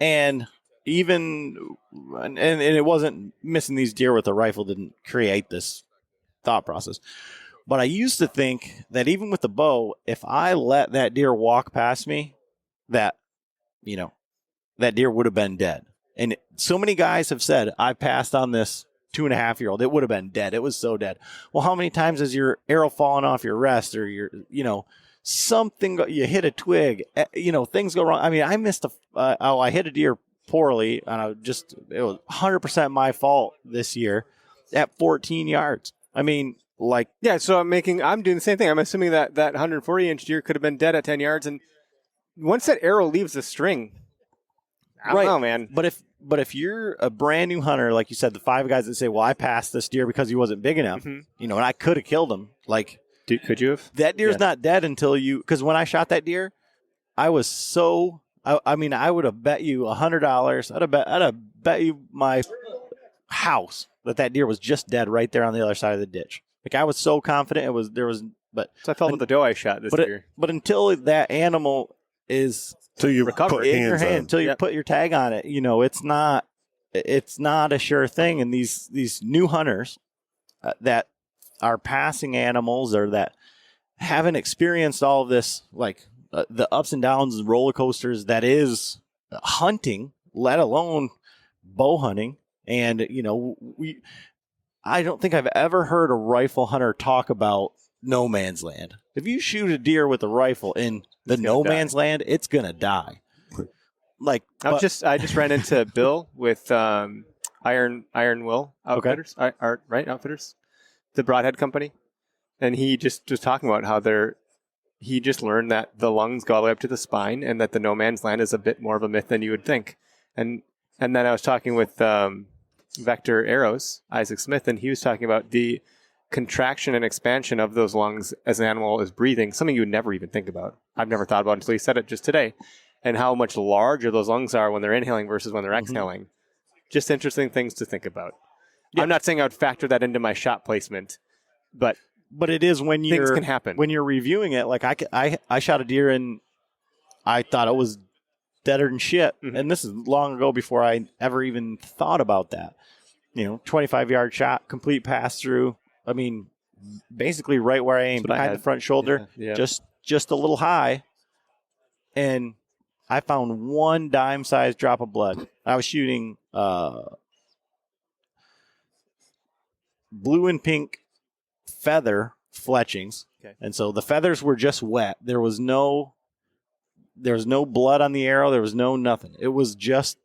and even, and it wasn't missing these deer with a rifle didn't create this thought process. But I used to think that even with the bow, if I let that deer walk past me, that, you know, that deer would have been dead. And so many guys have said, I passed on this 2.5-year-old. It would have been dead. It was so dead. Well, how many times has your arrow fallen off your rest, or your, something, you hit a twig, things go wrong. I mean, I missed I hit a deer poorly, and it was 100% my fault this year at 14 yards. I mean, like, yeah, so I'm doing the same thing. I'm assuming that 140-inch deer could have been dead at 10 yards, and once that arrow leaves the string, I don't know, man. But if you're a brand new hunter, like you said, the 5 guys that say, well, I passed this deer because he wasn't big enough, and I could have killed him. Like, could you have? That deer's not dead until because when I shot that deer, I was so, I would have bet you $100. I'd have bet you my house that deer was just dead right there on the other side of the ditch. Like, I was so confident but so I felt with the doe I shot this year. But until that animal is until you recover in your hand, until you put your tag on it, it's not a sure thing. And these new hunters that are passing animals, or that haven't experienced all of this, like the ups and downs and roller coasters that is hunting, let alone bow hunting. And I don't think I've ever heard a rifle hunter talk about no man's land. If you shoot a deer with a rifle in the no man's land, it's gonna die. Like, I just ran into Bill with Iron Will Outfitters, right? Outfitters, the Broadhead company, and he just was talking about how he just learned that the lungs go all the way up to the spine, and that the no man's land is a bit more of a myth than you would think. And then I was talking with Vector Arrows, Isaac Smith, and he was talking about the contraction and expansion of those lungs as an animal is breathing, something you would never even think about. I've never thought about until he said it just today, and how much larger those lungs are when they're inhaling versus when they're exhaling. Just interesting things to think about. Yeah. I'm not saying I would factor that into my shot placement, but it is when things can happen when you're reviewing it. Like, I shot a deer and I thought it was deader than shit, and this is long ago before I ever even thought about that. 25-yard shot, complete pass through. I mean, basically right where I aimed, behind the front shoulder, just a little high, and I found one dime-sized drop of blood. I was shooting blue and pink feather fletchings, and so the feathers were just wet. There was no blood on the arrow. There was no nothing. It was just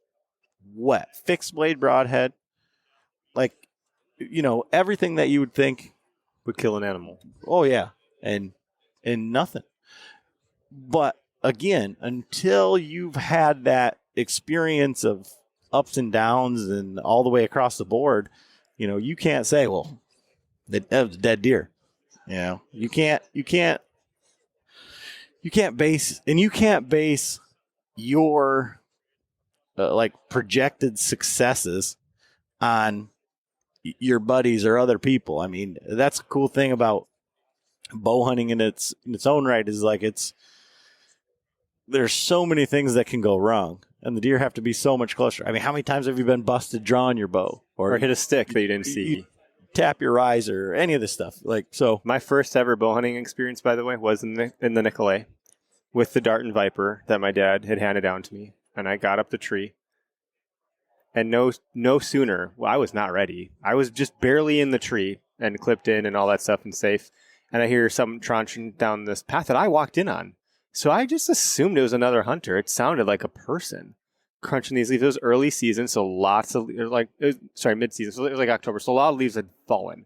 wet. Fixed blade broadhead. Like, everything that you would think would kill an animal. Oh, yeah. And nothing. But again, until you've had that experience of ups and downs and all the way across the board, you can't say, well, that was a dead deer. You can't base your projected successes on your buddies or other people. I mean, that's a cool thing about bow hunting in its own right, is like, there's so many things that can go wrong, and the deer have to be so much closer. I mean, how many times have you been busted drawing your bow, or hit a stick that you didn't see? You tap your riser, or any of this stuff. Like, so my first ever bow hunting experience, by the way, was in the Nicolay with the Dart and Viper that my dad had handed down to me, and I got up the tree. And no sooner, I was not ready. I was just barely in the tree and clipped in and all that stuff and safe. And I hear something trunching down this path that I walked in on. So I just assumed it was another hunter. It sounded like a person crunching these leaves. It was early season, so lots of, mid-season. So it was like October. So a lot of leaves had fallen.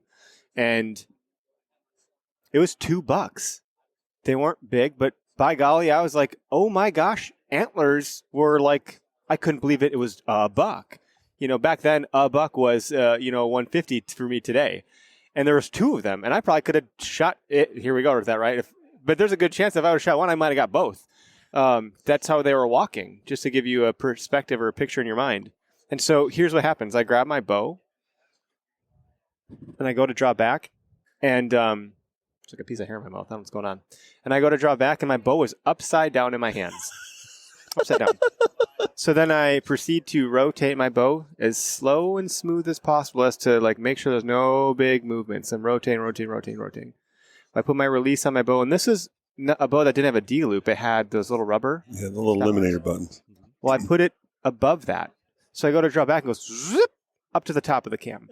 And it was $2. They weren't big, but by golly, I was like, oh my gosh, antlers were like, I couldn't believe it. It was a buck. back then a buck was, 150 for me today. And there was 2 of them, and I probably could have shot it. Here we go with that, right? But there's a good chance if I would have shot one, I might have got both. That's how they were walking, just to give you a perspective or a picture in your mind. And so here's what happens. I grab my bow, and I go to draw back, and it's like a piece of hair in my mouth. I don't know what's going on. And I go to draw back, and my bow is upside down in my hands. Upside down. So then I proceed to rotate my bow as slow and smooth as possible as to make sure there's no big movements. I'm rotating. I put my release on my bow, and this is a bow that didn't have a D loop. It had those little rubber. Yeah, the little eliminator buttons. Well, I put it above that. So I go to draw back and goes zip up to the top of the cam.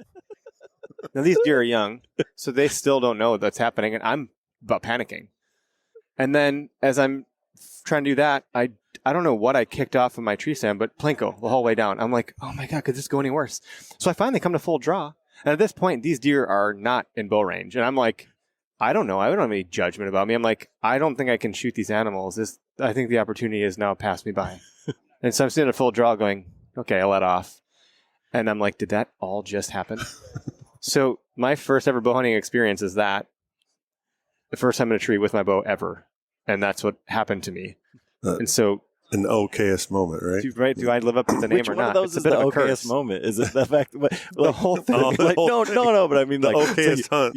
Now, these deer are young, so they still don't know that's happening, and I'm about panicking. And then as I'm trying to do that, I don't know what I kicked off of my tree stand, but plinko the whole way down. I'm like, oh my God, could this go any worse? So I finally come to full draw. And at this point, these deer are not in bow range. And I'm like, I don't know. I don't have any judgment about me. I'm like, I don't think I can shoot these animals. I think the opportunity has now passed me by. And so I'm sitting at full draw going, okay, I'll let off. And I'm like, did that all just happen? So my first ever bow hunting experience is that. The first time in a tree with my bow ever. And that's what happened to me. And so... An okayest moment, right? Right? Do I live up to the name Which or one not? of those It's a is bit the of a okayest curse. moment? Is it the fact The whole thing. No, but I mean, The like, okayest hunt.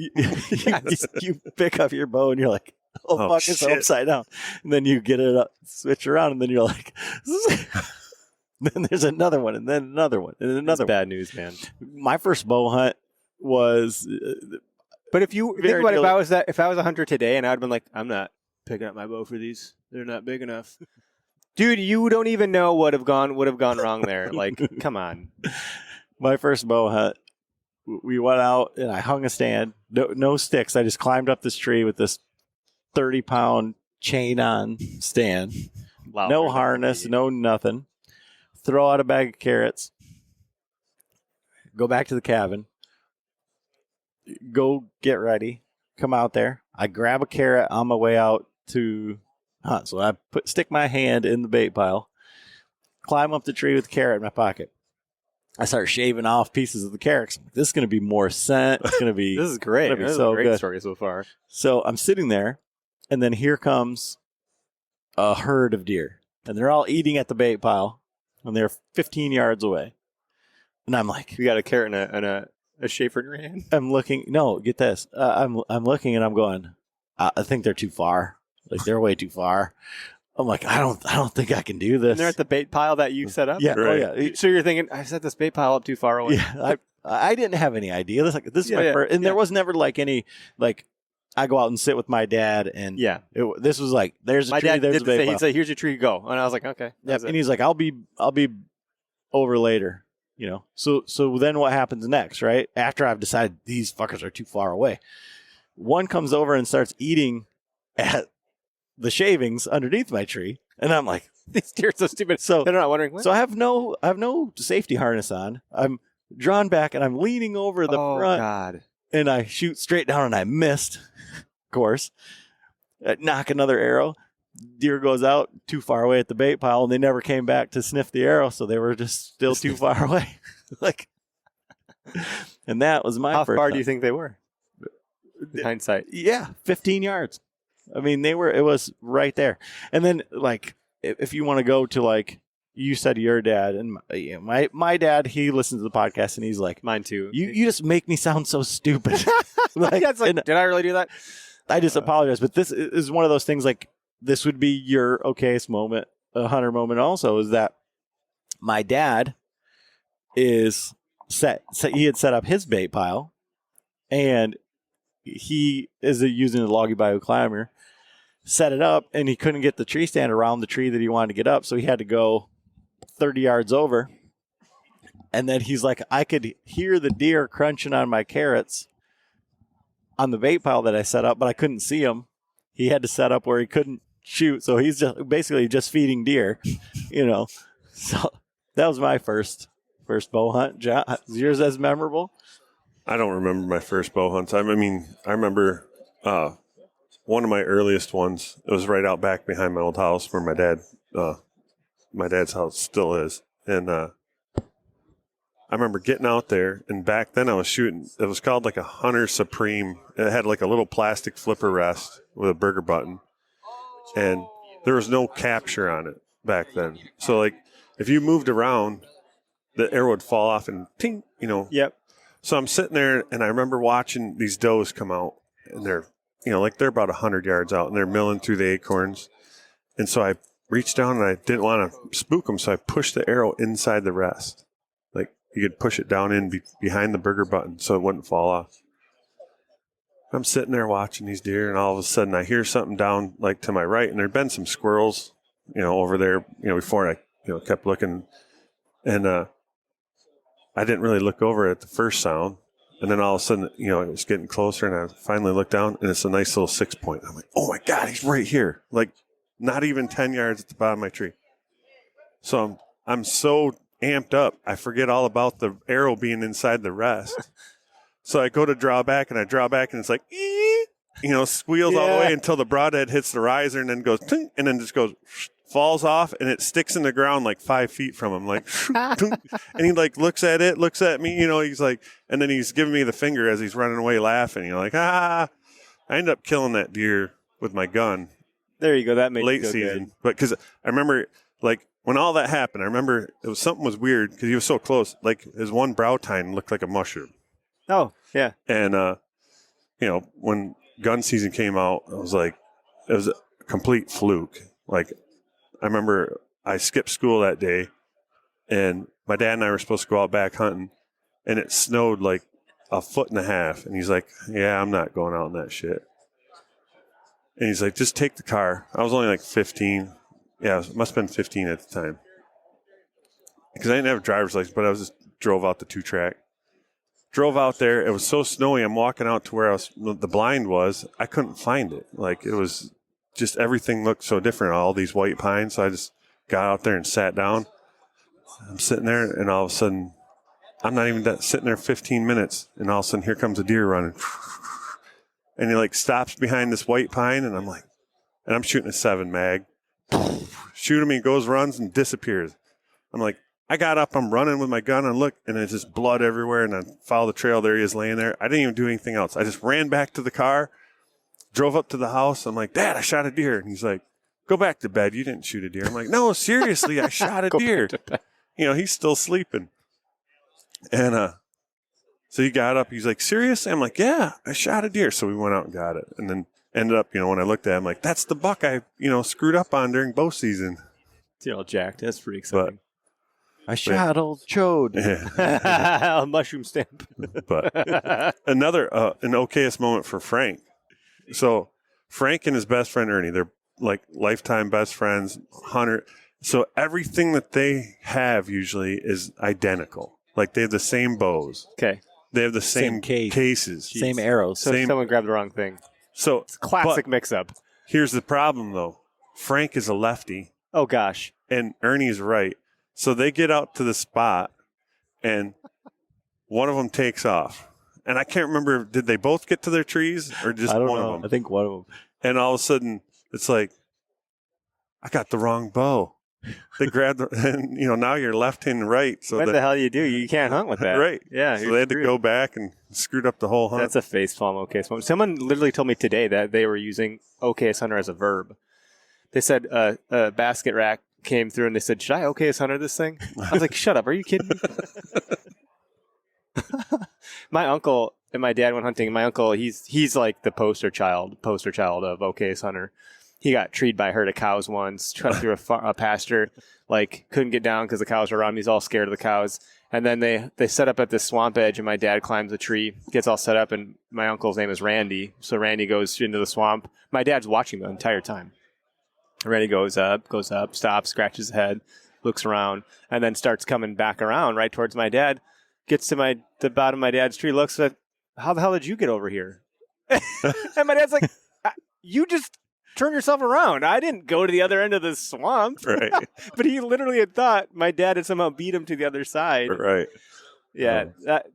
you pick up your bow and you're like, oh fuck, it's shit. upside down. And then you get it up, switch around, and then you're like, then there's another one, and then another one, and then another one. Bad news, man. My first bow hunt was... But if you think about it, if I was a hunter today and I'd been like, I'm not picking up my bow for these. They're not big enough. Dude, you don't even know what would have gone wrong there. Like, come on. My first bow hunt, we went out and I hung a stand. No sticks. I just climbed up this tree with this 30-pound chain on stand. Wow. No harness, no nothing. Throw out a bag of carrots. Go back to the cabin. Go get ready. Come out there. I grab a carrot on my way out to hunt. So I stick my hand in the bait pile, climb up the tree with the carrot in my pocket. I start shaving off pieces of the carrots. This is going to be more scent. It's going to be This is great. This is so a great good story so far. So I'm sitting there, and then here comes a herd of deer, and they're all eating at the bait pile, and they're 15 yards away. And I'm like, You got a carrot and a shaver in your hand? I'm looking. No, get this. I'm looking, and I'm going, I think they're too far. Like, they're way too far. I'm like, I don't think I can do this. And they're at the bait pile that you set up? Yeah. Right. Oh, yeah. So you're thinking, I set this bait pile up too far away. Yeah. I didn't have any idea. This is Yeah, my yeah, first, and yeah. there was never like any, like, I go out and sit with my dad, and Yeah. this was like, there's a My tree, dad there's did a bait say, pile. he'd say, here's your tree, go. And I was like, okay. Yep. That's it. And he's like, I'll be over later, So then what happens next, right? After I've decided these fuckers are too far away, one comes over and starts eating at the shavings underneath my tree, and I'm like, These deer are so stupid. So They're not wondering, what? so I have no safety harness on. I'm drawn back and I'm leaning over the front, God. and I shoot straight down and I missed, of course. I knock another arrow. Deer goes out too far away at the bait pile, and they never came back to sniff the arrow, so they were just still too far away. Like, and that was my How first far hunt. do you think they were? In hindsight. Yeah, 15 yards. I mean, it was right there. And then, like, if you want to go to, like, you said your dad, and my dad, he listens to the podcast, and he's like, Mine too. you just make me sound so stupid. My dad's like, and did I really do that? I just apologize, but this is one of those things, like, this would be your okayest moment, a hunter moment also, is that my dad is he had set up his bait pile, and he is using a Loggy Bayou climber, set it up, and he couldn't get the tree stand around the tree that he wanted to get up, so he had to go 30 yards over. And then he's like, I could hear the deer crunching on my carrots on the bait pile that I set up, but I couldn't see him. He had to set up where he couldn't shoot, so he's just basically just feeding deer, So that was my first bow hunt. John, is yours as memorable? I don't remember my first bow hunts. I remember one of my earliest ones. It was right out back behind my old house where my dad's house still is. And I remember getting out there, and back then I was shooting. It was called like a Hunter Supreme. It had like a little plastic flipper rest with a burger button, and there was no capture on it back then. So like if you moved around, the arrow would fall off and ting, Yep. So I'm sitting there, and I remember watching these does come out, and they're they're about 100 yards out, and they're milling through the acorns. And so I reached down, and I didn't want to spook them, so I pushed the arrow inside the rest. Like you could push it down in behind the burger button so it wouldn't fall off. I'm sitting there watching these deer, and all of a sudden I hear something down like to my right, and there'd been some squirrels, over there, before I, kept looking, and I didn't really look over at the first sound, and then all of a sudden, it was getting closer, and I finally looked down, and it's a nice little 6-point. I'm like, oh my God, he's right here, like not even 10 yards at the bottom of my tree. So I'm so amped up, I forget all about the arrow being inside the rest. So I go to draw back, and it's like, squeals all the way until the broadhead hits the riser, and then goes, ting, and then just goes, falls off, and it sticks in the ground like 5 feet from him, like, and he like looks at me, he's like, and then he's giving me the finger as he's running away laughing. Like, I ended up killing that deer with my gun. There you go. That makes late season, good. But because I remember like when all that happened, I remember it was something was weird because he was so close. Like his one brow tine looked like a mushroom. Oh yeah, and when gun season came out, I was like, it was a complete fluke. Like I remember I skipped school that day, and my dad and I were supposed to go out back hunting, and it snowed like 1.5 feet, and he's like, yeah, I'm not going out in that shit. And he's like, just take the car. I was only like 15. Yeah, it must have been 15 at the time. Because I didn't have a driver's license, but I just drove out the 2-track. Drove out there. It was so snowy. I'm walking out to where the blind was. I couldn't find it. Like, it was just everything looked so different, all these white pines. So I just got out there and sat down. I'm sitting there, and all of a sudden, I'm not even sitting there 15 minutes, and all of a sudden, here comes a deer running. And he like stops behind this white pine, and I'm like, and I'm shooting a 7 mag. Shoot him, he goes, runs, and disappears. I'm like, I got up, I'm running with my gun, and look, and it's just blood everywhere, and I follow the trail. There he is laying there. I didn't even do anything else. I just ran back to the car, drove up to the house. I'm like, Dad, I shot a deer. And he's like, go back to bed. You didn't shoot a deer. I'm like, no, seriously, I shot a deer. He's still sleeping. And so he got up. He's like, seriously? I'm like, yeah, I shot a deer. So we went out and got it. And then ended up, when I looked at it, I'm like, that's the buck I, screwed up on during bow season. It's all jacked. That's pretty exciting. I shot old Chode. Yeah. A mushroom stamp. But another, an okayest moment for Frank. So Frank and his best friend Ernie, they're like lifetime best friends, hunter. So everything that they have usually is identical. Like they have the same bows. Okay. They have the same cases. Jeez. Same arrows. So someone grabbed the wrong thing. So it's a classic mix-up. Here's the problem, though. Frank is a lefty. Oh, gosh. And Ernie's right. So they get out to the spot, and one of them takes off. And I can't remember, did they both get to their trees or just one of them? I think one of them. And all of a sudden, it's like, I got the wrong bow. They grabbed, and now you're left and right. So what the hell do you do? You can't hunt with that. Right. Yeah. So they had to go back and screwed up the whole hunt. That's a facepalm Okayest moment. Someone literally told me today that they were using Okayest hunter as a verb. They said a basket rack came through and they said, should I Okayest hunter this thing? I was like, shut up. Are you kidding me? My uncle and my dad went hunting. My uncle, he's like the poster child of Okayest hunter. He got treed by a herd of cows once, cut through a pasture, like couldn't get down because the cows were around him. He's all scared of the cows. And then they set up at this swamp edge, and my dad climbs a tree, gets all set up, and my uncle's name is Randy. So Randy goes into the swamp. My dad's watching the entire time. Randy goes up, stops, scratches his head, looks around, and then starts coming back around right towards my dad. Gets to the bottom of my dad's tree, looks at, how the hell did you get over here? And my dad's like, you just turn yourself around. I didn't go to the other end of the swamp. Right. But he literally had thought my dad had somehow beat him to the other side. Right. Yeah.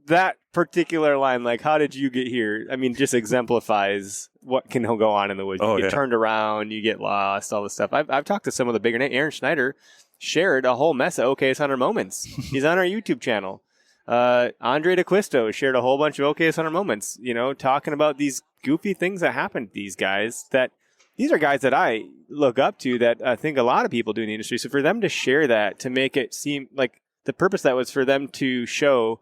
That particular line, like, how did you get here? I mean, just exemplifies what can go on in the woods. You get turned around, you get lost, all this stuff. I've talked to some of the bigger names. Aaron Schneider shared a whole mess of Okayest Hunter moments. He's on our YouTube channel. Andre DeQuisto shared a whole bunch of Okayest moments, talking about these goofy things that happen to these guys. That these are guys that I look up to, that I think a lot of people do in the industry. So for them to share that, to make it seem like the purpose of that was for them to show,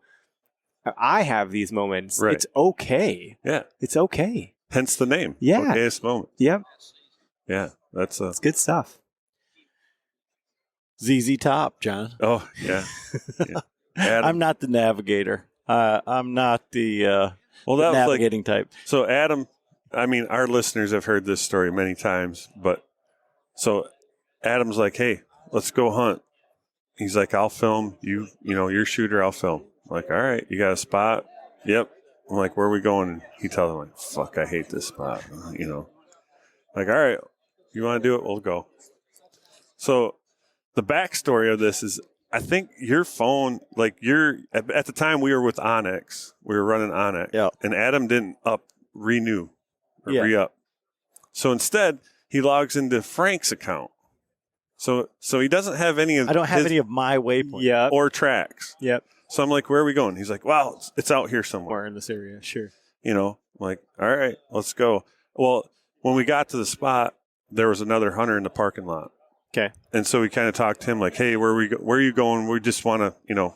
I have these moments. Right. It's okay. Yeah. It's okay. Hence the name. Yeah. Okayest Moments. Yep. Yeah. That's It's good stuff. ZZ Top, John. Oh, yeah. Yeah. Adam. I'm not the navigator. I'm not the Well, that was navigating type. So Adam, I mean, our listeners have heard this story many times, but so Adam's like, hey, let's go hunt. He's like, I'll film you, you're shooter, I'll film. I'm like, all right, you got a spot? Yep. I'm like, where are we going? And he tells me, like, fuck, I hate this spot. Like, all right, you want to do it? We'll go. So the backstory of this is, I think your phone, like at the time we were with Onyx, we were running Onyx, Yeah. and Adam didn't re-up. So instead, he logs into Frank's account. So he doesn't have any of I don't have any of my waypoints. Yeah. or tracks. Yep. So I'm like, where are we going? He's like, well, it's out here somewhere. Or in this area. Sure. I'm like, all right, let's go. Well, when we got to the spot, there was another hunter in the parking lot. Okay. And so we kind of talked to him like, hey, where are you going? We just want to,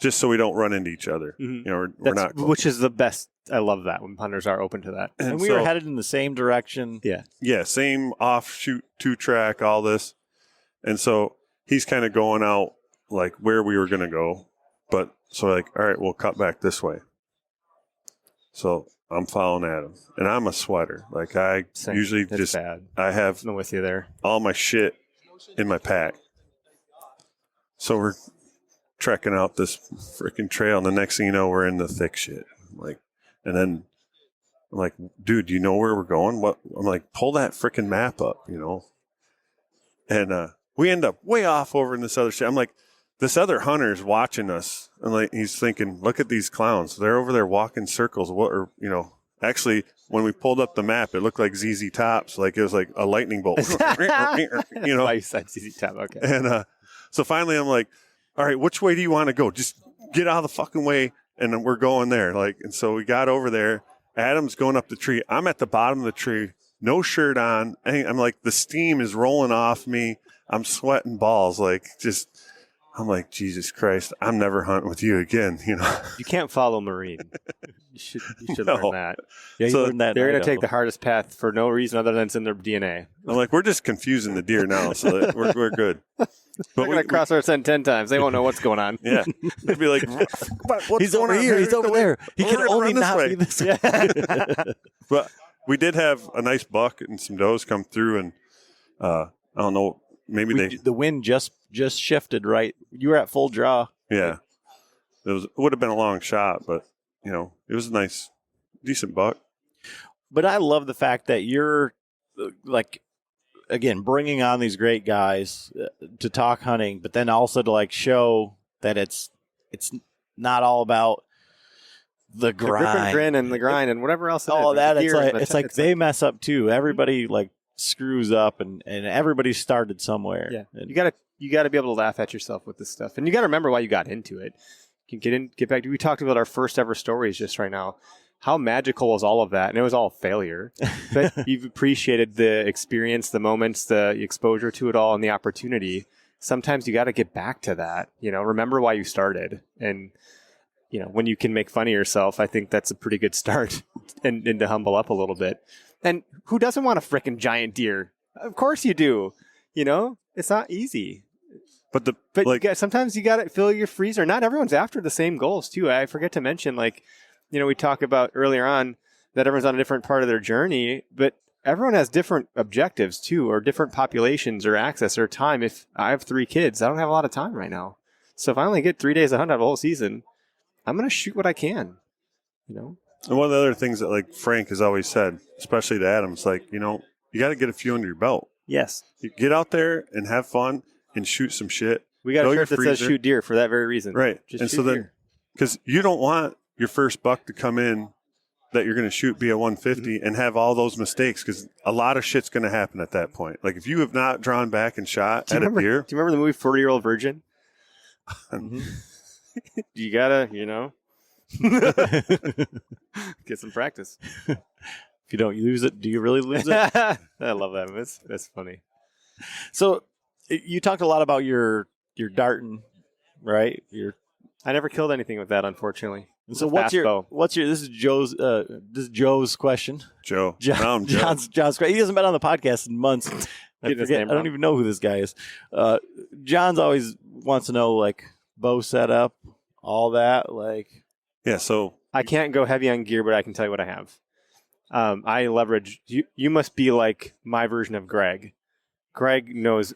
just so we don't run into each other. Mhm. We're not close. Which is the best. I love that when hunters are open to that. And we were headed in the same direction. Yeah. Yeah, same offshoot, 2-track, all this. And so he's kind of going out like where we were going to go. But so like, all right, we'll cut back this way. So I'm following Adam. And I'm a sweater. Like I Same. usually That's just, bad. I have I'm with you there. all my shit in my pack. So we're trekking out this freaking trail. And the next thing you know, we're in the thick shit. And then I'm like, dude, do you know where we're going? What? I'm like, pull that freaking map up, And we end up way off over in this other shit. I'm like, this other hunter's watching us, and like he's thinking, look at these clowns. They're over there walking circles. Actually, when we pulled up the map, it looked like ZZ Tops, like it was like a lightning bolt. I said ZZ Top. Okay. And so finally, I'm like, all right, which way do you want to go? Just get out of the fucking way, and then we're going there. And so we got over there. Adam's going up the tree. I'm at the bottom of the tree, no shirt on. I'm like, the steam is rolling off me. I'm sweating balls. I'm like, Jesus Christ, I'm never hunting with you again. You can't follow Marine. You should No. learn that. Yeah, you So learned that. They're in going to take Idaho. the hardest path for no reason other than it's in their DNA. I'm like, we're just confusing the deer now, so that we're good. They're But going to cross our scent 10 times. They won't know what's going on. yeah, they'd be like, what's He's going over on here. He's over there. He We're can gonna only run this not way. be this way. But we did have a nice buck and some does come through, and I don't know, maybe The wind just shifted, right? You were at full draw. yeah, it would have been a long shot, but it was a nice, decent buck. But I love the fact that you're again, bringing on these great guys to talk hunting, but then also to show that it's not all about the The grip and grind. grin and the grind and whatever else. All of that. It's Deer like they mess up too. Everybody screws up, and everybody started somewhere. Yeah, And you got to be able to laugh at yourself with this stuff, and you got to remember why you got into it. You can get back to. We talked about our first ever stories just right now. How magical was all of that? And it was all failure, but you've appreciated the experience, the moments, the exposure to it all, and the opportunity. Sometimes you got to get back to that. Remember why you started, and when you can make fun of yourself, I think that's a pretty good start, and to humble up a little bit. And who doesn't want a frickin' giant deer? Of course you do. It's not easy. But Sometimes you got to fill your freezer. Not everyone's after the same goals, too. I forget to mention, we talked about earlier on that everyone's on a different part of their journey, but everyone has different objectives, too, or different populations or access or time. If I have 3 kids, I don't have a lot of time right now. So if I only get 3 days to hunt out of a whole season, I'm going to shoot what I can, And one of the other things that Frank has always said, especially to Adam, is you got to get a few under your belt. Yes. You get out there and have fun and shoot some shit. We got Fill a your shirt that says freezer. shoot deer for that very reason. Right. Just and shoot so then, deer. because you don't want your first buck to come in that you're going to shoot be a 150 and have all those mistakes, because a lot of shit's going to happen at that point. If you have not drawn back and shot at a deer. Do you remember the movie 40-Year-Old Virgin? Mhm. You gotta, get some practice. If you don't use it, do you really lose it? I love that. That's funny. So you talked a lot about your darting, right? I never killed anything with that, unfortunately. So what's your this is Joe's question. Joe. John's question. He hasn't been on the podcast in months. I don't even know who this guy is. John's always wants to know like bow setup, all that. Like, yeah. So I can't go heavy on gear, but I can tell you what I have. I leverage. You must be like my version of Greg. Greg knows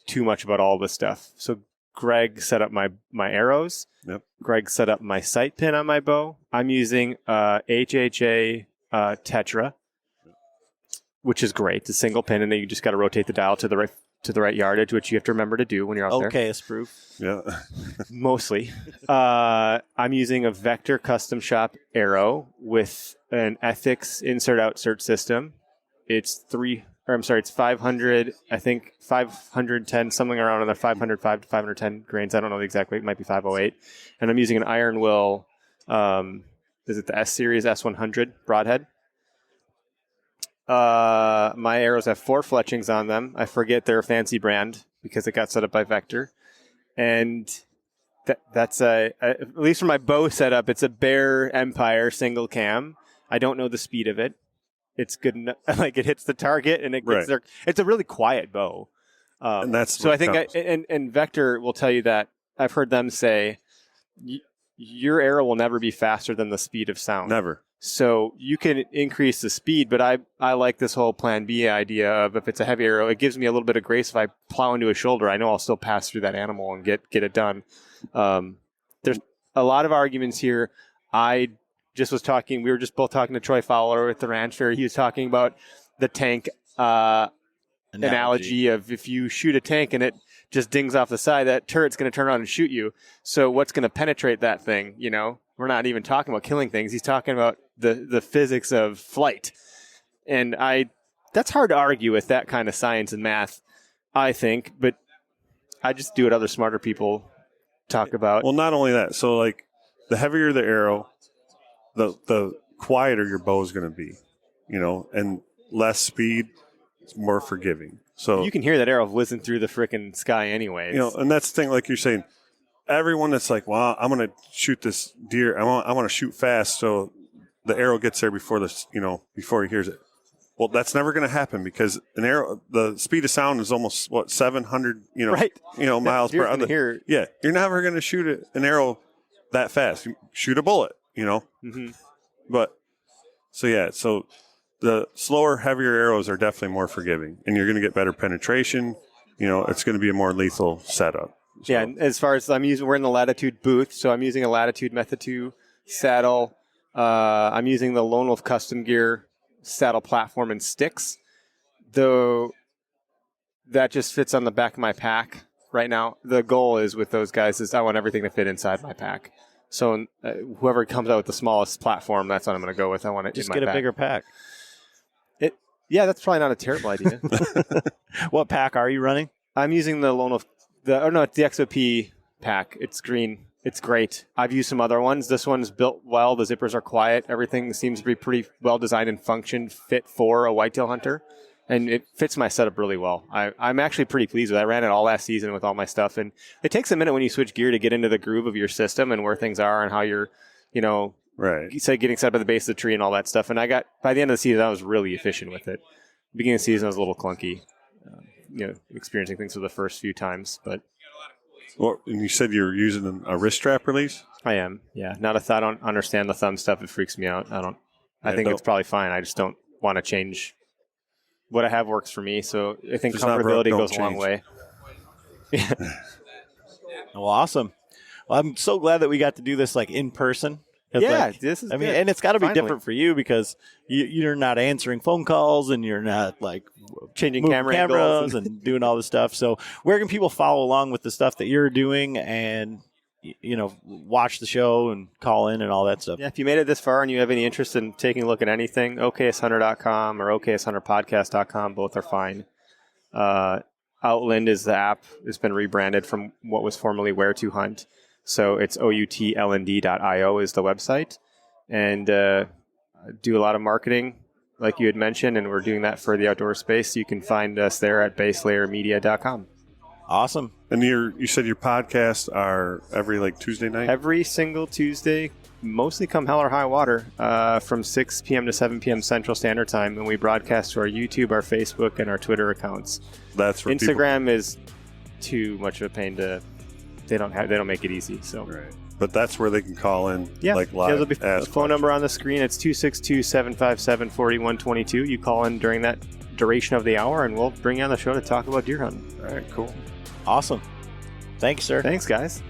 too much about all this stuff. So Greg set up my arrows. Yep. Greg set up my sight pin on my bow. I'm using HHA Tetra, which is great. It's a single pin, and then you just got to rotate the dial to the right yardage, which you have to remember to do when you're out there. Okayest proof. Yeah. Mostly. I'm using a Vector Custom Shop arrow with an Ethics insert-outsert system. It's 500, I think 510, something around in the 505 to 510 grains. I don't know the exact weight. It might be 508. And I'm using an Iron Will, is it the S Series S100 broadhead? My arrows have 4 fletchings on them. I forget their fancy brand because it got set up by Vector. And that's at least for my bow setup, it's a Bear Empire single cam. I don't know the speed of it. It's good enough. Like it hits the target and it gets there. It's a really quiet bow. And that's so I think and Vector will tell you that I've heard them say your arrow will never be faster than the speed of sound. Never. So you can increase the speed, but I like this whole plan B idea of if it's a heavy arrow, it gives me a little bit of grace. If I plow into a shoulder, I know I'll still pass through that animal and get it done. There's a lot of arguments here. We were just both talking to Troy Fowler at the ranch fair. He was talking about the tank analogy of if you shoot a tank and it just dings off the side, that turret's going to turn around and shoot you. So what's going to penetrate that thing? We're not even talking about killing things. He's talking about the physics of flight. And that's hard to argue with that kind of science and math, I think. But I just do what other smarter people talk about. Well, not only that. So, like, the heavier the arrow, the quieter your bow is going to be, and less speed, it's more forgiving. So you can hear that arrow whizzing through the frickin' sky anyways. And that's the thing, like you're saying, everyone that's like, well, I'm going to shoot this deer. I want to shoot fast so the arrow gets there before he hears it. Well, that's never going to happen because an arrow, the speed of sound is almost 700, right. Miles per hour. Yeah, you're never going to shoot an arrow that fast. You shoot a bullet, Mm-hmm. But so the slower, heavier arrows are definitely more forgiving, and you're going to get better penetration. It's going to be a more lethal setup. So. Yeah, and as far as we're in the Latitude booth, so I'm using a Latitude Method 2 saddle. I'm using the Lone Wolf Custom Gear saddle platform and sticks, though that just fits on the back of my pack right now. The goal is with those guys is I want everything to fit inside my pack. So whoever comes out with the smallest platform, that's what I'm going to go with. I want it just in my get pack. a bigger pack. Yeah, that's probably not a terrible idea. What pack are you running? I'm using the Lone Wolf. It's the XOP pack. It's green. It's great. I've used some other ones. This one's built well. The zippers are quiet. Everything seems to be pretty well designed and functioned, fit for a whitetail hunter. And it fits my setup really well. I'm actually pretty pleased with it. I ran it all last season with all my stuff. And it takes a minute when you switch gear to get into the groove of your system and where things are and how you're, right. Say getting set up at the base of the tree and all that stuff. And by the end of the season, I was really efficient with it. Beginning of the season, I was a little clunky, experiencing things for the first few times. But well, and you said you're using a wrist strap release? I am, yeah. I don't understand the thumb stuff. It freaks me out. I think it's probably fine. I just don't want to change. What I have works for me, so I think comfortability goes a long way. Yeah. Well, awesome. Well, I'm so glad that we got to do this in person. Yeah, this is. And it's got to be different for you because you're not answering phone calls and you're not changing cameras and doing all this stuff. So, where can people follow along with the stuff that you're doing and watch the show and call in and all that stuff? Yeah, if you made it this far and you have any interest in taking a look at anything, okayesthunter.com or okayesthunterpodcast.com, both are fine. Outland is the app. It's been rebranded from what was formerly Where to Hunt. So it's outlnd.io is the website. And do a lot of marketing, like you had mentioned, and we're doing that for the outdoor space. You can find us there at baselayermedia.com. Awesome. And you said your podcasts are every like Tuesday night? Every single Tuesday, mostly come hell or high water, from 6 p.m. to 7 p.m. Central Standard Time. And we broadcast to our YouTube, our Facebook, and our Twitter accounts. That's for Instagram is too much of a pain to. They don't make it easy. So. Right. But that's where they can call in, like live. There'll be a phone number on the screen. It's 262-757-4122. You call in during that duration of the hour, and we'll bring you on the show to talk about deer hunting. All right, cool. Awesome. Thanks, sir. Thanks, guys.